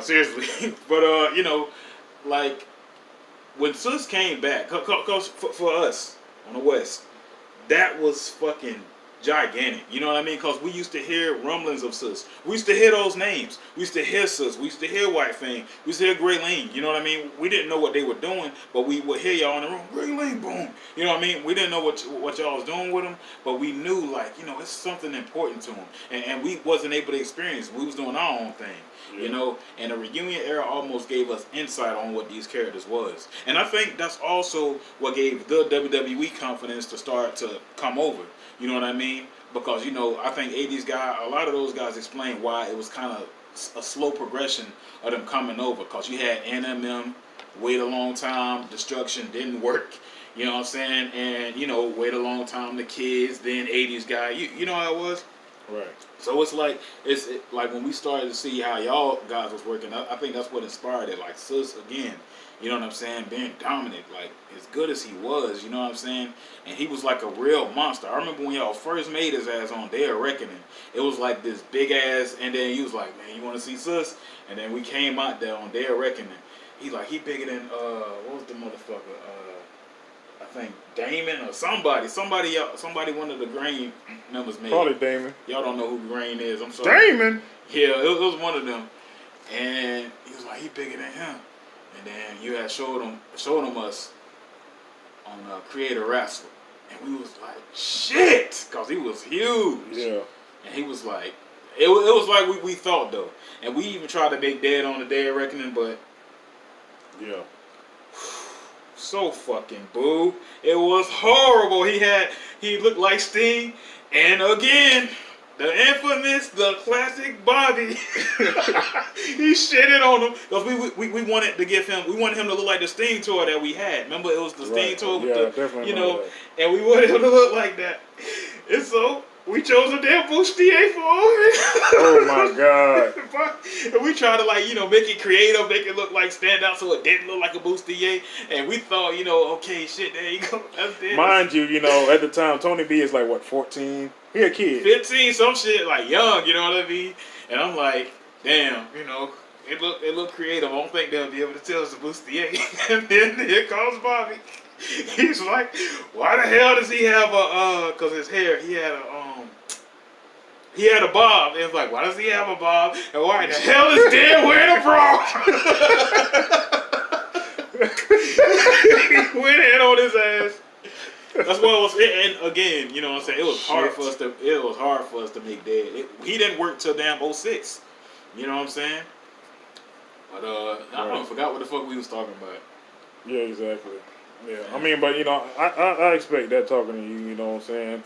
Seriously. But, you know, like, when Sus came back, cause for us on the West, that was fucking gigantic, you know what I mean? Because we used to hear rumblings of Sus. We used to hear those names. We used to hear Sus. We used to hear White Fang. We used to hear Gray Lane. You know what I mean? We didn't know what they were doing, but we would hear y'all in the room. Gray Lane, boom. You know what I mean? We didn't know what y'all was doing with them, but we knew, like, you know, it's something important to them. And we wasn't able to experience it. We was doing our own thing. You know, and the reunion era almost gave us insight on what these characters was. And I think that's also what gave the WWE confidence to start to come over. You know what I mean? Because, you know, I think 80s guy, a lot of those guys explained why it was kind of a slow progression of them coming over. Because you had NMM, wait a long time, Destruction didn't work. You know what I'm saying? And, you know, wait a long time, the Kids, then 80s guy. You know how it was? Right. So it's like like when we started to see how y'all guys was working, I think that's what inspired it. Like Sus again, you know what I'm saying, being dominant, like as good as he was, you know what I'm saying, and he was like a real monster. I remember when y'all first made his ass on Day of Reckoning, it was like this big ass, and then he was like, man, you want to see Sus? And then we came out there on Day of Reckoning. He bigger than what was the motherfucker? I think Damon or somebody one of the Grain members made. Probably Damon. Y'all don't know who Grain is. I'm sorry. Damon? Yeah, it was one of them. And he was like, he bigger than him. And then you had showed him us on Creator Wrestler. And we was like, shit! Because he was huge. Yeah. And he was like, it was like we thought though. And we even tried to make Dead on the Day of Reckoning, but yeah. So fucking boo. It was horrible. He looked like Sting, and again, the infamous, the classic Bobby. He shitted on him because we wanted to give him, we wanted him to look like the Sting tour that we had. Remember, it was the Sting tour with definitely you know, and we wanted him to look like that. And so we chose a damn bustier for him. Oh my god. And we tried to, like, you know, make it creative, make it look like stand out so it didn't look like a bustier. And we thought, you know, okay, shit, there you go. That's it. Mind you, you know, at the time, Tony B is like, what, 14? He a kid. 15, some shit, like young, you know what I mean? And I'm like, damn, you know, it looked creative. I don't think they'll be able to tell us a bustier. And then here comes Bobby. He's like, why the hell does he have a, cause his hair, he had a bob. And it's like, why does he have a bob? And why the hell is Dan wearing a bra? He went in on his ass. That's what it was. And again, you know what I'm saying? It was hard for us to make Dead. He didn't work till damn 06. You know what I'm saying? But I forgot what the fuck we was talking about. Yeah, exactly. Yeah, I mean, but you know, I expect that talking to you. You know what I'm saying?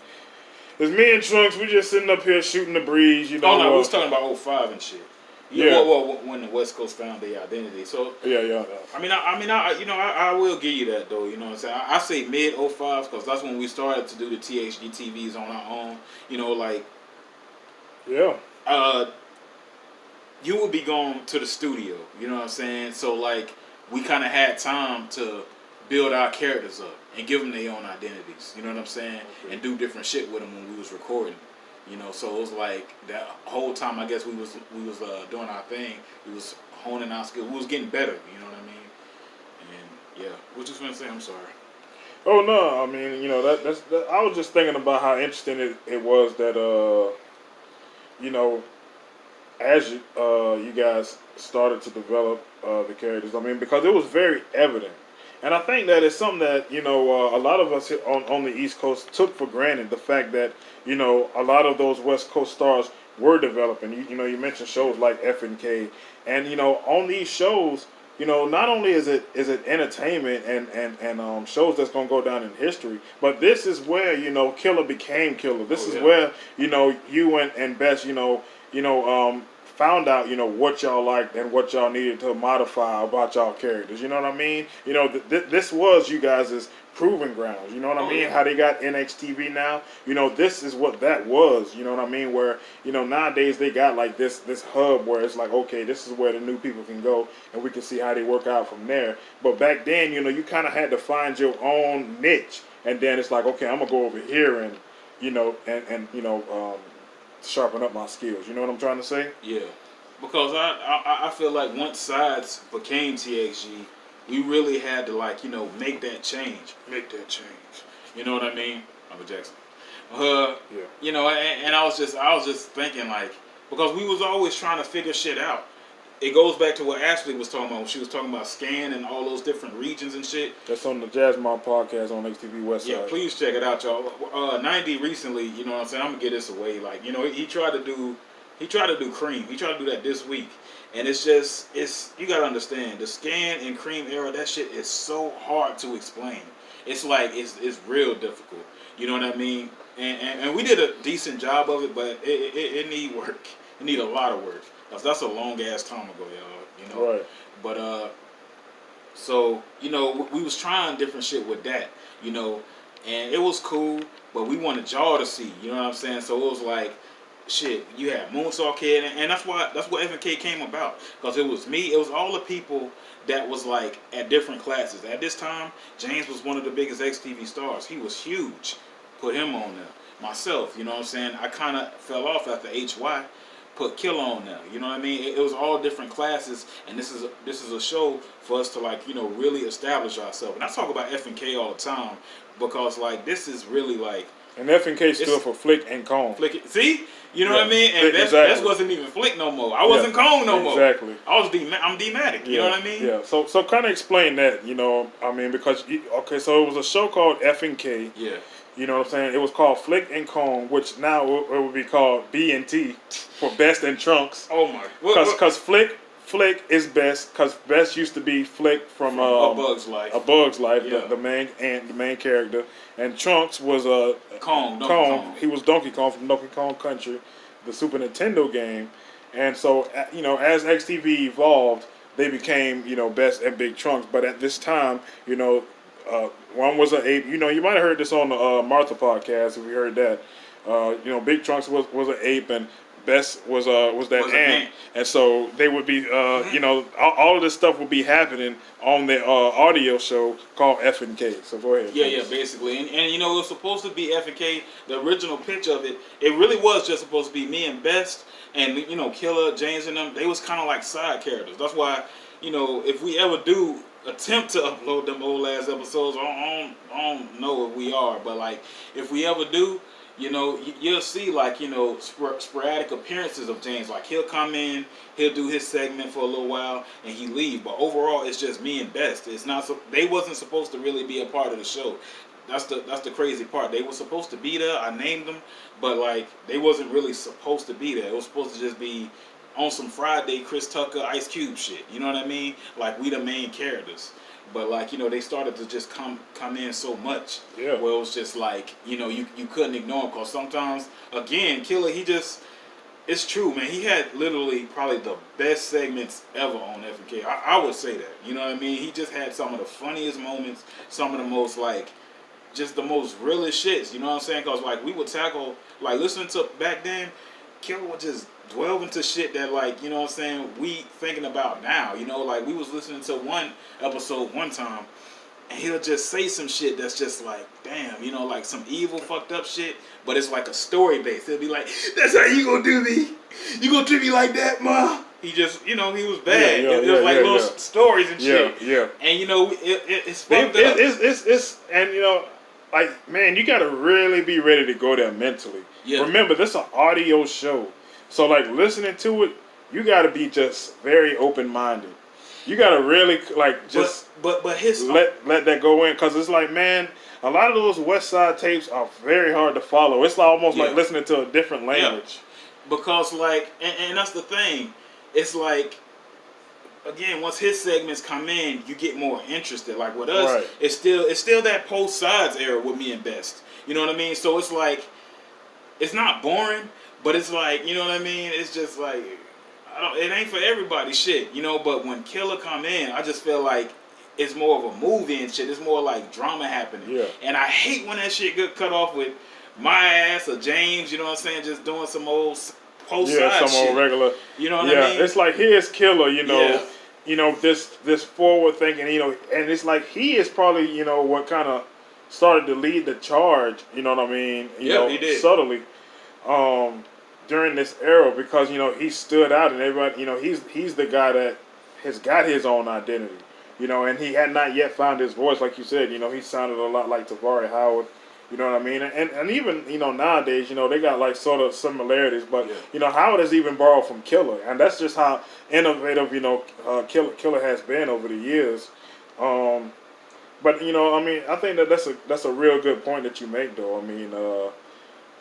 It's me and Trunks. We just sitting up here shooting the breeze. You know. Oh no, we was talking about 05 and shit. Yeah. Well, when the West Coast found their identity. So yeah. I will give you that though. You know what I'm saying? I say mid 05 because that's when we started to do the THD TVs on our own. You know, like. Yeah. You would be going to the studio. You know what I'm saying? So like, we kind of had time to build our characters up and give them their own identities. You know what I'm saying? Okay. And do different shit with them when we was recording. You know, so it was like that whole time. I guess we was doing our thing. We was honing our skills. We was getting better. You know what I mean? And yeah, what you was gonna say? I'm sorry. Oh no, I mean, you know that's I was just thinking about how interesting it was that you know, as you guys started to develop the characters. I mean, because it was very evident. And I think that it's something that, you know, a lot of us on the East Coast took for granted, the fact that, you know, a lot of those West Coast stars were developing. You know, you mentioned shows like FNK. And, you know, on these shows, you know, not only is it entertainment and shows that's going to go down in history, but this is where, you know, Killer became Killer. This is where, you know, you and Best, you know, found out, you know, what y'all liked and what y'all needed to modify about y'all characters. You know what I mean? You know, this was you guys' proving grounds. You know what I mean? How they got NXTV now. You know, this is what that was. You know what I mean? Where, you know, nowadays they got like this hub where it's like, okay, this is where the new people can go and we can see how they work out from there. But back then, you know, you kind of had to find your own niche. And then it's like, okay, I'm going to go over here and, you know, and you know, sharpen up my skills. You know what I'm trying to say? Yeah, because I feel like once Sides became TXG, we really had to, like, you know, make that change. You know what I mean? Michael Jackson. Yeah. You know, and I was just thinking, like, because we was always trying to figure shit out. It goes back to what Ashley was talking about when she was talking about Scan and all those different regions and shit. That's on the Jazzmon podcast on XTV West Side. Yeah, please check it out, y'all. 90 recently, you know what I'm saying? I'm gonna get this away. Like, you know, he tried to do Cream. He tried to do that this week, and it's you gotta understand the Scan and Cream era. That shit is so hard to explain. It's like it's real difficult. You know what I mean? And we did a decent job of it, but it need work. It need a lot of work. That's a long ass time ago, y'all. You know. Right. But so you know, we was trying different shit with that. You know, and it was cool, but we wanted y'all to see. You know what I'm saying? So it was like, shit. You had Moonsault Kid, and that's what FNK came about. Because it was me. It was all the people that was like at different classes. At this time, James was one of the biggest XTV stars. He was huge. Put him on there. Myself, you know what I'm saying? I kind of fell off after HY. Put Killer on there, you know what I mean? It was all different classes, and this is a show for us to, like, you know, really establish ourselves. And I talk about FNK all the time because, like, this is really like. And FNK stood for Flick and Cone. See, you know what I mean? And that wasn't even Flick no more. I wasn't Cone no more. Exactly. I'm D-Matic. You know what I mean? Yeah. So kind of explain that. You know, I mean, because so it was a show called FNK. Yeah. You know what I'm saying? It was called Flick and Cone, which now it would be called B&T for Best and Trunks. Oh my! Because Flick Flick is Best because Best used to be Flick from A Bug's Life. A Bug's Life, Yeah. the main character, and Trunks was Donkey Kong. He was Donkey Kong from Donkey Kong Country, the Super Nintendo game, and so as XTV evolved, they became Best and Big Trunks. But at this time, one was an ape. You might have heard this on the Martha podcast if you heard that. Big Trunks was an ape and Best was that ant, and so they would be, all of this stuff would be happening on the audio show called F&K. So go ahead. Yeah, basically, and it was supposed to be F&K. The original pitch of it really was just supposed to be me and Best, and Killer, James, and them. They was kind of like side characters. That's why, if we ever do attempt to upload them old ass episodes, I don't know if we are, but like if we ever do. You'll see sporadic appearances of James. Like he'll come in, he'll do his segment for a little while, and he leave. But overall, it's just me and Best. It's not. They wasn't supposed to really be a part of the show. That's the crazy part. They were supposed to be there. I named them, but like they wasn't really supposed to be there. It was supposed to just be on some Friday Chris Tucker, Ice Cube shit. You know what I mean? Like we the main characters. But like they started to just come in so much. Yeah. Where it was just like you couldn't ignore him because sometimes again Killer it's true, man. He had literally probably the best segments ever on F&K. I would say that. You know what I mean? He just had some of the funniest moments, some of the most just the most realest shits. You know what I'm saying? Because like we would tackle listening to back then, Killer would just delve into shit that we thinking about now. We was listening to one episode one time and he'll just say some shit that's just like, damn, like some evil fucked up shit, but it's like a story based. He'll be like, that's how you gonna do me? You gonna treat me like that, ma? He just, he was bad. It was like little stories and shit. Yeah. And it's fucked up. It's man, you gotta really be ready to go there mentally. Yeah. Remember, this is an audio show. So, listening to it, you got to be just very open-minded. You got to really, But his... let that go in. Because it's like, man, a lot of those West Side tapes are very hard to follow. It's almost like listening to a different language. Yeah. Because, and that's the thing. It's like, again, once his segments come in, you get more interested. Like, with us, right. it's still that post-sides era with me and Best. You know what I mean? So, it's like, it's not boring. But it's like, you know what I mean? It's just like, it ain't for everybody shit, but when Killer come in, I just feel like it's more of a movie and shit. It's more like drama happening. Yeah. And I hate when that shit get cut off with my ass or James, you know what I'm saying, just doing some old post-side shit. Old regular. You know what I mean? It's like, here's Killer, this forward thinking, and it's like he is probably, what kind of started to lead the charge, you know what I mean? He did. Subtly. During this era, because he stood out and everybody, he's the guy that has got his own identity, and he had not yet found his voice, like you said. He sounded a lot like Taveri Howard, you know what I mean, and even nowadays, they got sort of similarities, but Howard has even borrowed from Killer, and that's just how innovative Killer has been over the years. But I think that's a real good point that you make, though.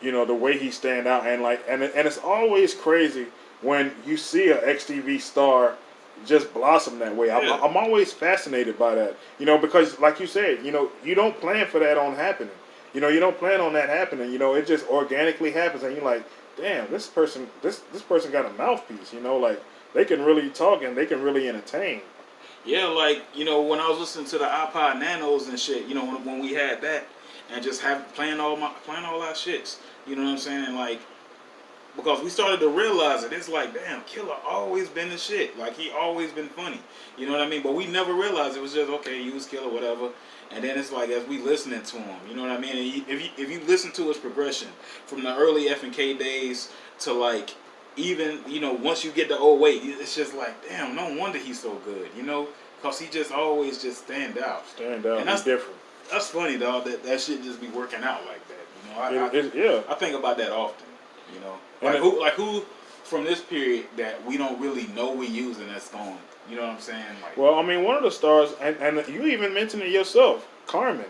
The way he stand out and it's always crazy when you see a XTV star just blossom that way. Yeah. I'm always fascinated by that. Because like you said, you don't plan for that on happening. You don't plan on that happening. It just organically happens, and you're like, damn, this person got a mouthpiece. They can really talk and they can really entertain. Yeah, when I was listening to the iPod Nanos and shit, when we had that. And just playing all our shits, you know what I'm saying? And because we started to realize it, it's like, damn, Killer always been the shit. He always been funny, you know what I mean? But we never realized it was just okay, use Killer, whatever. And then it's like as we listening to him, you know what I mean? And if you listen to his progression from the early F&K days to even once you get to 08, it's just like, damn, no wonder he's so good, because he just always just stand out. And that's different. That's funny, dog. That shit just be working out like that. I think about that often. Who from this period that we don't really know we using that's going. You know what I'm saying? One of the stars, and you even mentioned it yourself, Carmen.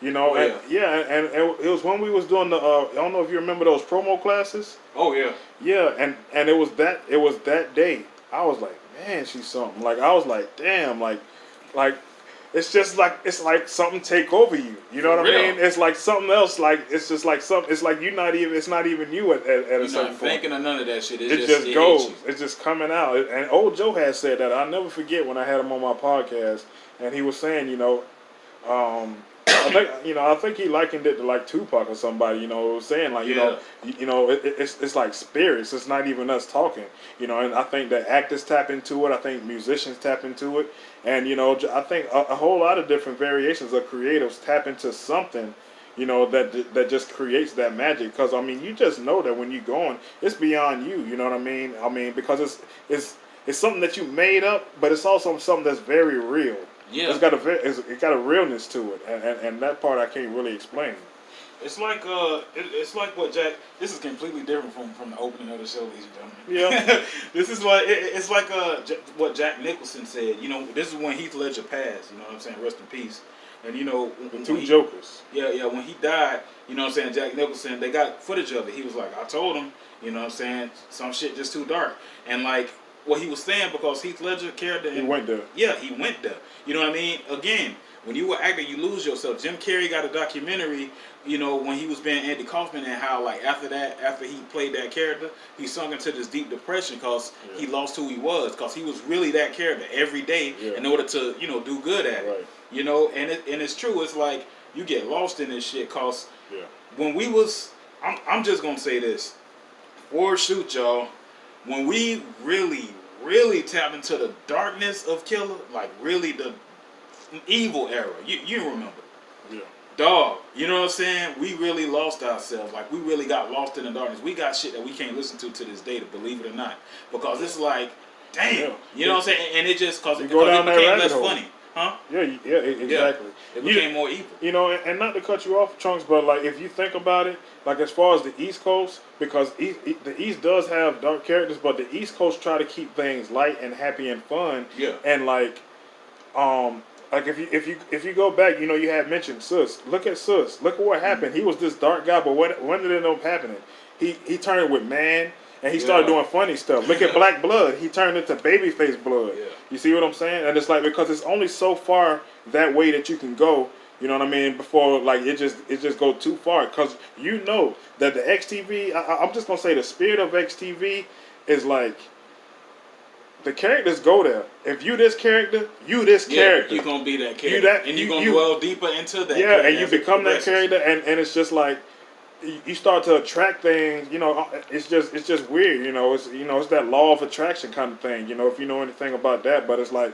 And it was when we was doing the. I don't know if you remember those promo classes. Oh yeah. Yeah, and it was that day. I was like, man, she's something. Like I was like, damn, like it's just like it's like something take over you. You know what I mean? It's like something else. Like it's just like something. It's like you're not even. It's not even you at a certain point. Thinking of none of that shit. It just goes. It's just coming out. And old Joe has said that. I'll never forget when I had him on my podcast, and he was saying, I think he likened it to like Tupac or somebody, saying like, it's like spirits. It's not even us talking, and I think that actors tap into it. I think musicians tap into it. And, I think a whole lot of different variations of creatives tap into something, that just creates that magic. Because, I mean, you just know that when you're going, it's beyond you, you know what I mean? I mean, because it's something that you made up, but it's also something that's very real. Yeah. It's got a realness to it, and that part I can't really explain. It's like what Jack. This is completely different from the opening of the show, ladies and gentlemen. Yeah. This is what it's like. What Jack Nicholson said. This is when Heath Ledger passed. You know what I'm saying? Rest in peace. And the two Jokers. Yeah. When he died, you know what I'm saying? Jack Nicholson. They got footage of it. He was like, I told him. You know what I'm saying? Some shit just too dark. And like what he was saying, because Heath Ledger character. He went there. Yeah, he went there. You know what I mean? Again, when you were acting, you lose yourself. Jim Carrey got a documentary, when he was being Andy Kaufman, and how like after he played that character, he sunk into this deep depression because he lost who he was, because he was really that character every day in order to do good at it. Right. And it's true. It's like you get lost in this shit, cause when we was, I'm just gonna say this, for shoot, y'all, when we really tapped into the darkness of Killer, like really the evil era. You remember. Yeah. Dog, you know what I'm saying? We really lost ourselves. Like, we really got lost in the darkness. We got shit that we can't listen to this day, to believe it or not. Because it's like, damn. Yeah. You know what I'm saying? And it just, because it down that became rabbit less hole. funny. Huh? Yeah, exactly. It became more evil. And not to cut you off, Chunks, but like if you think about it, like as far as the East Coast, because the East does have dark characters, but the East Coast try to keep things light and happy and fun. Yeah. And like if you go back, you had mentioned Sus. Look at Sus. Look at what happened. He was this dark guy, but when did it end up happening? He turned with Man. And he started doing funny stuff. Look at Black Blood. He turned into Babyface Blood. Yeah. You see what I'm saying? And it's like, because it's only so far that way that you can go. You know what I mean? Before like it just go too far. Because that the XTV. I'm just gonna say the spirit of XTV is like the characters go there. If you this character, you this character. You're gonna be that character. And you're gonna dwell deeper into that. Yeah, and you become that character, and it's just like. You start to attract things, it's just weird, it's that law of attraction kind of thing, if you know anything about that. But it's like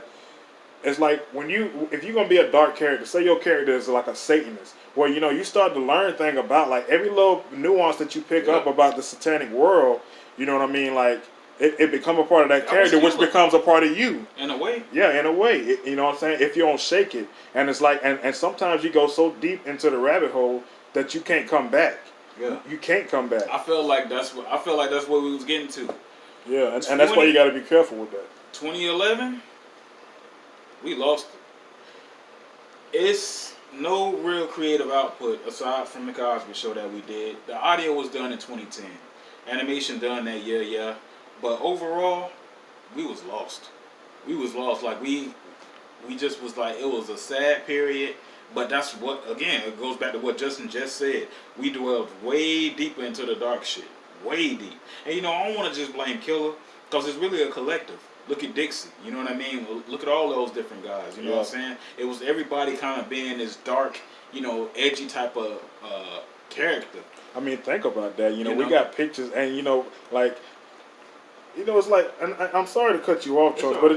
if you're gonna be a dark character, say your character is like a Satanist, well, you start to learn thing about like every little nuance that you pick up about the satanic world, you know what I mean? Like it become a part of that character, which becomes a part of you. In a way. Yeah, in a way. You know what I'm saying? If you don't shake it. And it's like and sometimes you go so deep into the rabbit hole that you can't come back. Yeah. You can't come back. I feel like that's what we was getting to. Yeah, and that's why you got to be careful with that. 2011, we lost it. It's no real creative output aside from the Cosby Show that we did. The audio was done in 2010, animation done that year, yeah. But overall, we was lost. We was lost. Like we just was like, it was a sad period. But that's what, again, it goes back to what Justin just said. We dwelled way deeper into the dark shit. Way deep. And, I don't want to just blame Killer, because it's really a collective. Look at Dixie. You know what I mean? Look at all those different guys. You know what I'm saying? It was everybody kind of being this dark, edgy type of character. I mean, think about that. We got pictures, and, it's like, and I'm sorry to cut you off, Charles, but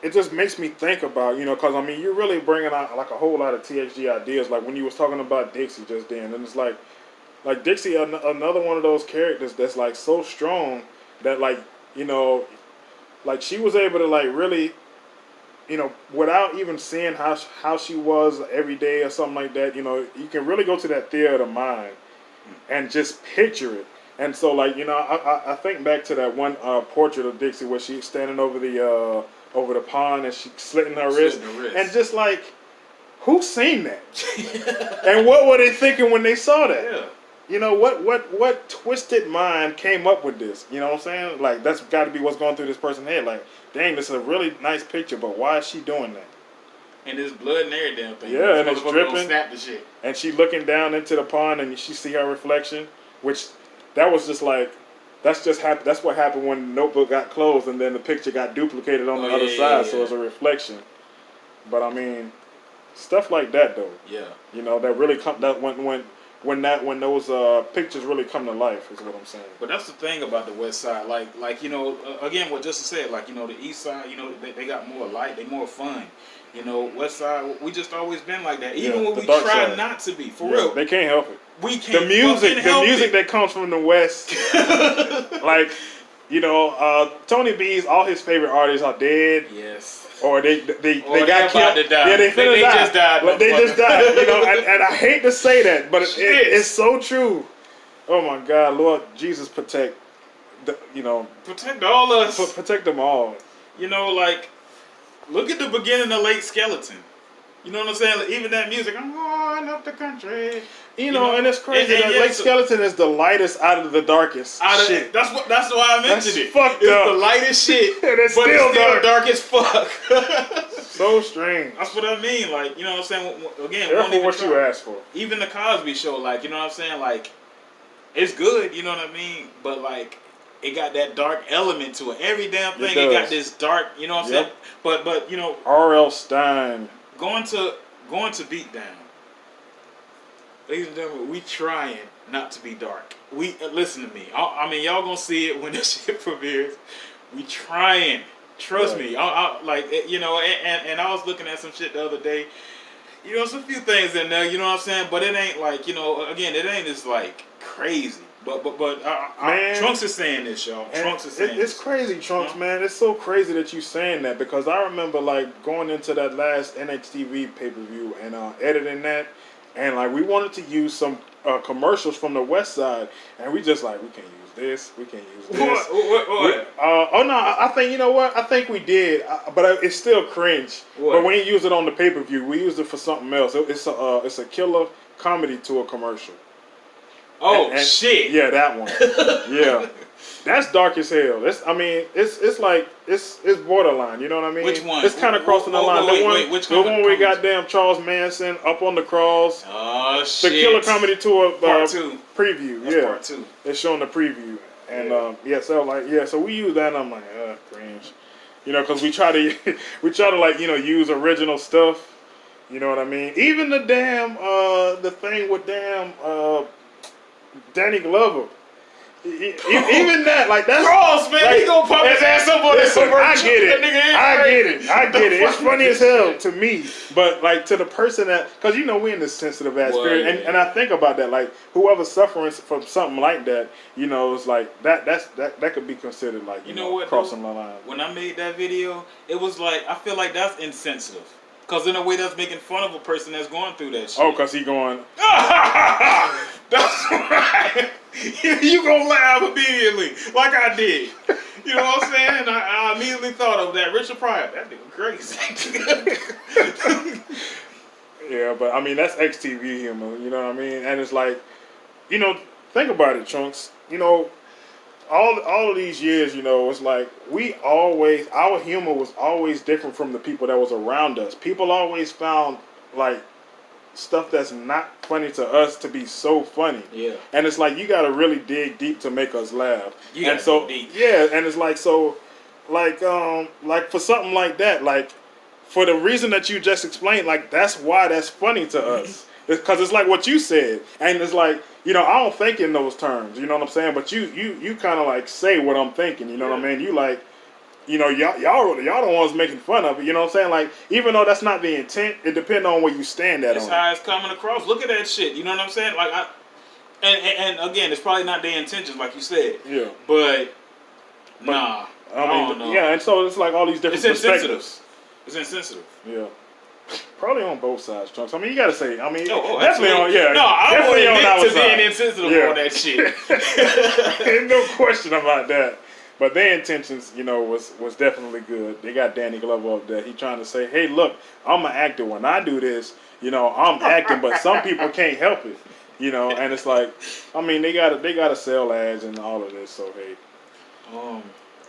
it just makes me think about, because, I mean, you're really bringing out, like, a whole lot of THG ideas, like when you was talking about Dixie just then, and it's like Dixie, another one of those characters that's, like, so strong that, like, like, she was able to, like, really, without even seeing how she was every day or something like that, you can really go to that theater of mind and just picture it. And so, like, I think back to that one portrait of Dixie where she's standing over the pond and she slitting her wrist. And just like, who seen that? And what were they thinking when they saw that? Yeah. you know, what twisted mind came up with this? You know what I'm saying? Like, that's got to be what's going through this person's head. Like, dang, this is a really nice picture, but why is she doing that? And there's blood and everything. Yeah, and it's dripping. Snap the shit. And she looking down into the pond, and she see her reflection, which that was just like, that's what happened when the notebook got closed, and then the picture got duplicated on the other side, so it's a reflection. But I mean, stuff like that though. Yeah. You know, that really come that when those pictures really come to life is what I'm saying. But that's the thing about the West Side, like you know, again, what Justin said, like, you know, the East Side, you know, they got more light, they more fun. You know, West Side, we just always been like that. Even when we try not to be, for real. They can't help it. We can't. The music that comes from the West, like, you know, Tony B's, all his favorite artists are dead. Yes. Or they got killed. To die. Yeah, they just died. Like, they just died. You know, and I hate to say that, but it's so true. Oh my God, Lord Jesus, protect all us. Protect them all. You know, like, look at the beginning of Late Skeleton. You know what I'm saying? Like, even that music, I'm going up the country. You know, and it's crazy. Late Skeleton is the lightest out of the darkest shit. That's why I mentioned it. Fucked it's up. the lightest shit, and it's but still it's dark as fuck. So strange. That's what I mean. Like, you know what I'm saying? Again, careful what you ask for. Even the Cosby Show, like, you know what I'm saying? Like, it's good, you know what I mean? But, like, it got that dark element to it. Every damn thing, it got this dark, you know what I'm saying? But you know, R.L. Stein. Going to Beatdown. Ladies and gentlemen, we trying not to be dark. We listen to me. I mean, y'all gonna see it when this shit premieres. We trying. Trust me. Like, you know, and I was looking at some shit the other day. You know, some few things in there. You know what I'm saying? But it ain't like, you know, again, it ain't as like crazy. But Trunks is saying this, y'all. Trunks is saying it's crazy, Trunks, man. It's so crazy that you saying that, because I remember like going into that last NXTV pay-per-view and editing that, and like we wanted to use some commercials from the West Side, and we just like, we can't use this, we can't use this. What? Oh no, I think, you know what? I think we did, but it's still cringe. What? But we didn't use it on the pay-per-view. We used it for something else. It's a killer comedy tour commercial. Oh, shit. Yeah, that one. Yeah. That's dark as hell. It's like it's borderline, you know what I mean? Which one? It's kind of crossing the line. Which the one we got damn Charles Manson up on the cross. Oh shit. The Killer Comedy Tour part 2 preview. That's part 2. It's showing the preview. And so we use that, and I'm like, cringe. You know, because we try to like, you know, use original stuff. You know what I mean? Even the damn the thing with damn Danny Glover. Even that, like, that's Cross, man. Like, he gonna pop his ass up on this. I get it. It's funny as hell to me, but like to the person that, because you know we in this sensitive ass period, and I think about that, like whoever's suffering from something like that, you know, it's like that could be considered like you know what, crossing the line. When I made that video, it was like, I feel like that's insensitive. Because in a way, that's making fun of a person that's going through that shit. Oh, because he going... That's right. You gonna laugh immediately, like I did. You know what I'm saying? I immediately thought of that Richard Pryor. That nigga crazy. Yeah, but I mean, that's XTV humor, you know what I mean? And it's like, you know, think about it, Trunks. You know, all of these years, you know, it's like our humor was always different from the people that was around us. People always found like stuff that's not funny to us to be so funny. Yeah. And it's like you gotta really dig deep to make us laugh. Yeah. And so yeah, and it's like like for something like that, like for the reason that you just explained, like that's why that's funny to us. Because it's like what you said, and it's like, you know, I don't think in those terms, you know what I'm saying? But you kind of like say what I'm thinking, you know what I mean? You like, you know, y'all the ones making fun of it, you know what I'm saying? Like, even though that's not the intent, it depends on where you stand at. That's how it's coming across. Look at that shit, you know what I'm saying? Like, and again, it's probably not their intentions, like you said. Yeah. But nah, I don't know. Yeah, and so it's like all these different perspectives. It's insensitive. Yeah. Probably on both sides, Trunks. I mean, you gotta say. I mean, definitely on. Yeah. No, I definitely would on our admit to side. being insensitive on that shit. Ain't no question about that. But their intentions, you know, was definitely good. They got Danny Glover up there. He trying to say, hey, look, I'm an actor. When I do this, you know, I'm acting, but some people can't help it. You know, and it's like, I mean, they gotta sell ads and all of this. So hey,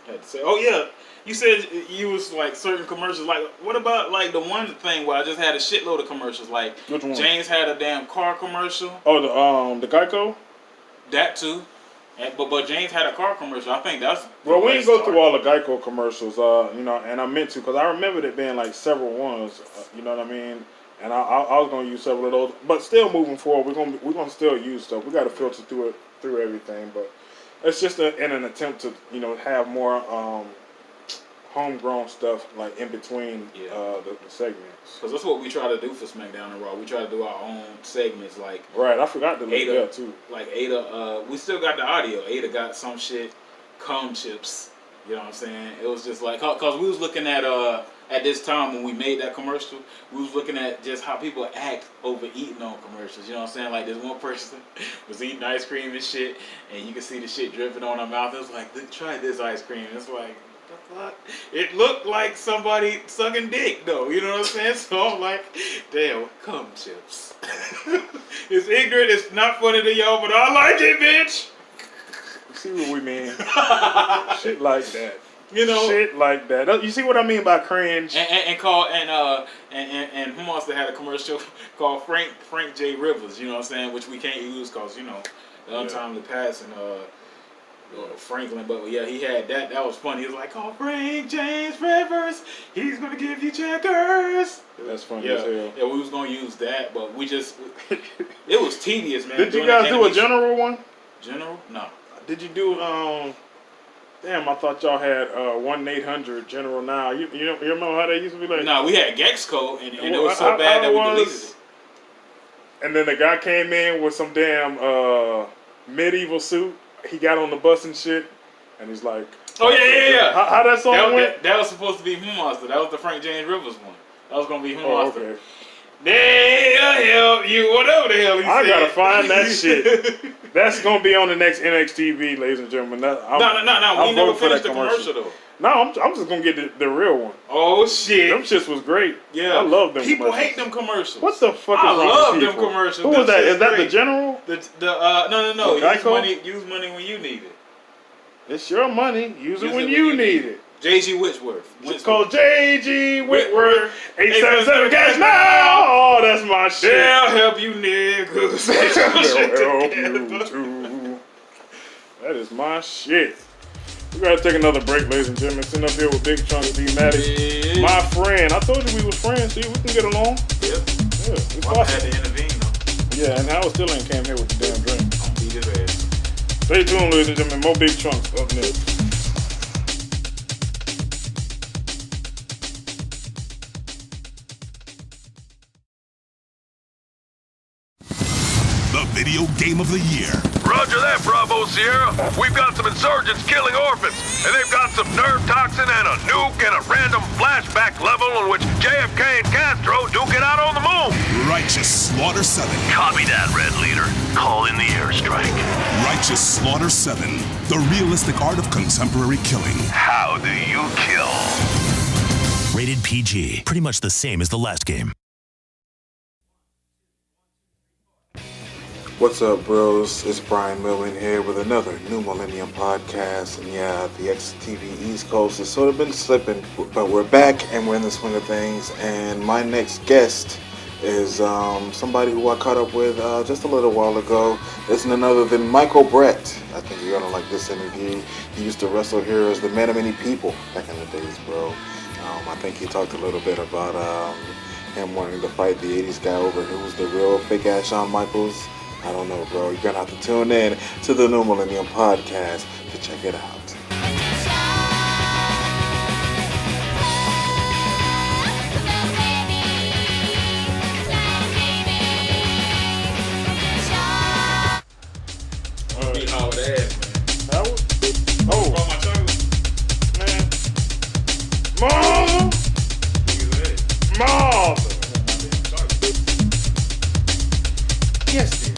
had to say, oh yeah, you said you was like certain commercials. Like, what about like the one thing where I just had a shitload of commercials? Like, which one? James had a damn car commercial. Oh, the Geico. That too. But James had a car commercial. I think that's... Well, we didn't go through all the Geico commercials, you know, and I meant to, because I remembered it being like several ones, you know what I mean? And I was going to use several of those. But still moving forward, we're gonna still use stuff. We got to filter through everything. But it's just in an attempt to, you know, have more homegrown stuff like in between the segments. Because that's what we try to do for SmackDown and Raw. We try to do our own segments. Like, right, I forgot to look Ada, that too. Like Ada, we still got the audio. Ada got some shit, cum chips. You know what I'm saying? It was just like, because we was looking at this time when we made that commercial, we was looking at just how people act over eating on commercials. You know what I'm saying? Like, this one person was eating ice cream and shit, and you could see the shit dripping on her mouth. It was like, try this ice cream. It's like, it looked like somebody sucking dick, though. You know what I'm saying? So I'm like, damn, cum chips. It's ignorant. It's not funny to y'all, but I like it, bitch. See what we mean? Shit like that. You know, shit like that. You see what I mean by cringe? And who wants to have a commercial called Frank J. Rivers? You know what I'm saying? Which we can't use because, you know, the untimely passing Franklin. But yeah, he had that. That was funny. He was like, "Oh, Frank James Rivers, he's gonna give you checkers." That's funny as hell. Yeah, we was gonna use that, but we just it was tedious, man. Did you guys do a general one? General? No. Did you do damn, I thought y'all had 1-800 General Now. You remember how they used to be like? No, we had Gexco, and it was so bad that we deleted it. And then the guy came in with some damn medieval suit. He got on the bus and shit, and he's like, "Oh yeah." How that song went? That was supposed to be Who Monster. That was the Frank James Rivers one. That was gonna be Who Monster. Okay. They'll help you, whatever the hell he said. I gotta find that shit. That's gonna be on the next NXTV, ladies and gentlemen. No. We never finished the commercial though. No, I'm just gonna get the real one. Oh shit, them shits was great. Yeah, I love them. People hate them commercials. What the fuck? I love them commercials. Who was that? Is that the General? No. Use money when you need it. It's your money. Use it when you need it. J.G. Whitworth. It's called J.G. Whitworth. 877 cash now. Oh, that's my shit. They'll help you, niggas. They'll help you too. That is my shit. We gotta take another break, ladies and gentlemen. Sitting up here with Big Chunks, D-Matic. My friend. I told you we was friends. See, we can get along. Yep. Yeah. It's I had to intervene though. Yeah, and Howard still ain't came here with the damn drink. I'll beat his ass. Stay tuned, ladies and gentlemen. More Big Chunks up next. The video game of the year. Roger that, Bravo Sierra. We've got some insurgents killing orphans, and they've got some nerve toxin and a nuke and a random flashback level in which JFK and Castro duke it out on the moon. Righteous Slaughter 7. Copy that, Red Leader. Call in the airstrike. Righteous Slaughter 7. The realistic art of contemporary killing. How do you kill? Rated PG. Pretty much the same as the last game. What's up, bros? It's Brian Millman here with another New Millennium podcast. And yeah, the XTV East Coast has sort of been slipping, but we're back and we're in the swing of things. And my next guest is somebody who I caught up with just a little while ago. It's none other than Michael Brett. I think you're gonna like this interview. He used to wrestle here as the Man of Many People back in the days, bro. I think he talked a little bit about him wanting to fight the 80s guy over who was the real fake-ass Shawn Michaels. I don't know, bro. You're going to have to tune in to the New Millennium Podcast to check it out. Beat Howard ass, man. Howard? Oh. My chocolate. Man. Mother. Yes, dear.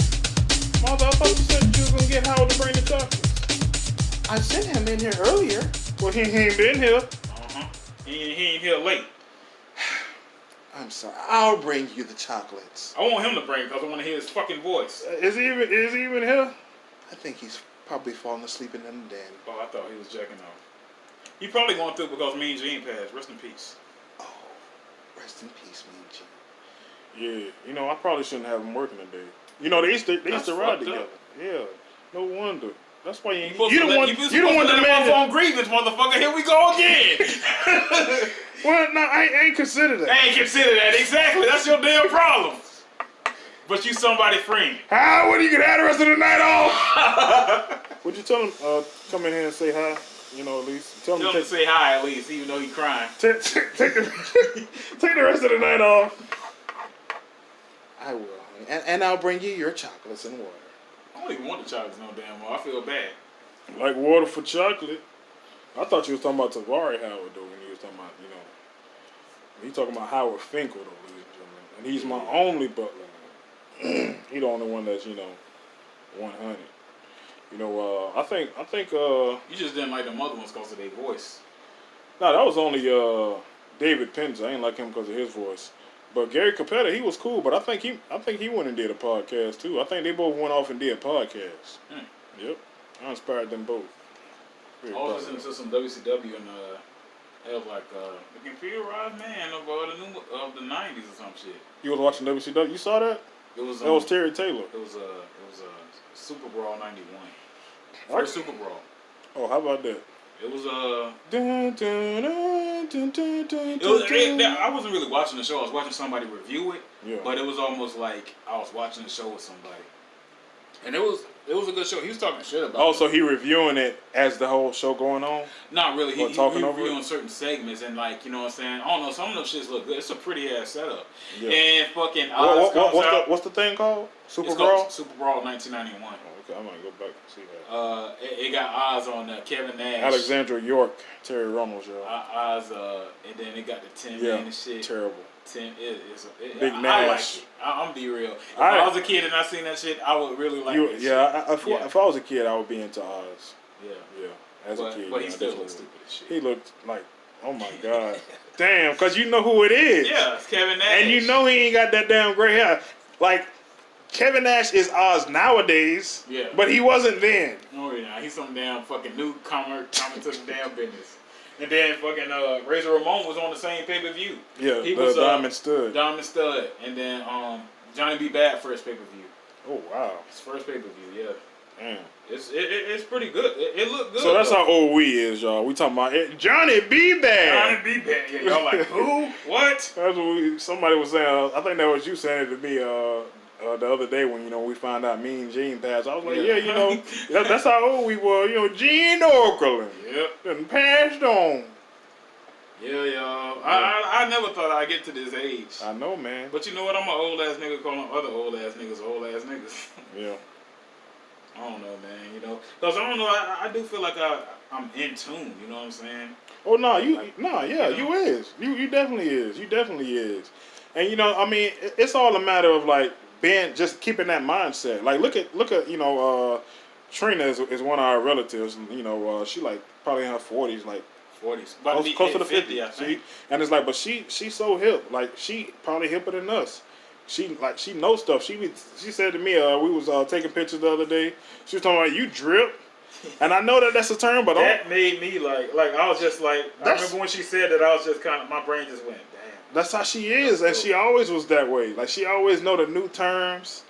Mother, I thought you said you was going to get Howard to bring the chocolates. I sent him in here earlier. Well, he ain't been here. He ain't here late. I'm sorry. I'll bring you the chocolates. I want him to bring because I want to hear his fucking voice. Is he even here? I think he's probably falling asleep in the den. Oh, I thought he was jacking off. He probably going through because Mean Gene passed. Rest in peace. Oh, rest in peace, Mean Gene. Yeah, you know, I probably shouldn't have him working today. You know, they used to ride together. Yeah, no wonder. That's why you don't want the man on grievance, motherfucker. Here we go again. Well, no, I ain't consider that. I ain't consider that exactly. That's your damn problem. But you somebody friend. How? What, you can have the rest of the night off? Would you tell him come in here and say hi? You know, at least Tell him to say hi at least, even though he's crying. Take the rest of the night off. I will, and I'll bring you your chocolates and water. I don't even want the chocolates no damn more. I feel bad. Like water for chocolate. I thought you was talking about Tavari Howard though when you was talking about, you know. He talking about Howard Finkel though, ladies and gentlemen. And he's my only butler now. He the only one that's, you know, 100. You know, I think you just didn't like the other ones because of their voice. No, that was only David Penza. I ain't like him because of his voice. But Gary Capetta, he was cool. But I think he went and did a podcast too. I think they both went off and did podcasts. Yep, I inspired them both. I was listening to some WCW and it was like the computerized man of the '90s or some shit. You was watching WCW? You saw that? It was. That was Terry Taylor. It was Super Brawl '91. First Super Brawl. Oh, how about that? It was I wasn't really watching the show. I was watching somebody review it. Yeah. But it was almost like I was watching the show with somebody. And it was a good show. He was talking shit about it. Oh, so he reviewing it as the whole show going on? Not really. He reviewing it? certain segments and like, you know what I'm saying? I don't know, some of them shits look good. It's a pretty ass setup. Yeah. And fucking Oz comes out. What's the thing called? Super Brawl 1991. Oh, okay, I might go back and see that. It got Oz on Kevin Nash. Alexandra York, Terry Runnels, y'all. Oz, and then it got the Tin Man and shit. Terrible. Big Nash. I like it. I'm be real. If I was a kid and I seen that shit, I would really like it. If I was a kid, I would be into Oz. Yeah. As a kid. But he still looks stupid as shit. He looked like, oh my God. Damn, because you know who it is. Yeah, it's Kevin Nash. And you know he ain't got that damn gray hair. Like, Kevin Nash is Oz nowadays, but he wasn't then. No, he's some damn fucking new comer coming to the damn business. And then fucking Razor Ramon was on the same pay-per-view. Yeah, he was Diamond Stud. Diamond Stud. And then Johnny B. Bad first pay-per-view. Oh, wow. His first pay-per-view, yeah. Damn. It's pretty good. It looked good. So that's how old we is, y'all. We talking about Johnny B. Bad. Johnny B. Bad. Yeah, y'all like, who? What? That's what somebody was saying. I think that was you saying it to me the other day when, you know, we found out Mean Gene passed. I was like, yeah, you know, that's how old we were. You know, Gene Okerlund. Yep. And passed on. Yeah, y'all. I never thought I'd get to this age. I know, man. But you know what? I'm an old ass nigga calling other old ass niggas old ass niggas. Yeah. I don't know, man. You know, because I don't know. I do feel like I'm in tune. You know what I'm saying? Oh no, you is. You definitely is. You definitely is. And you know, I mean, it's all a matter of like just keeping that mindset. Like look at you know, Trina is one of our relatives. You know, she like probably in her 40s, like 40s, close to the 50. I think. And it's like, but she's so hip. Like she probably hipper than us. She knows stuff. She said to me, we was taking pictures the other day. She was talking about you drip, and I know that's a term, but that made me like I was just like I remember when she said that I was just kind of my brain just went damn. That's how she is, and she always was that way. Like she always know the new terms.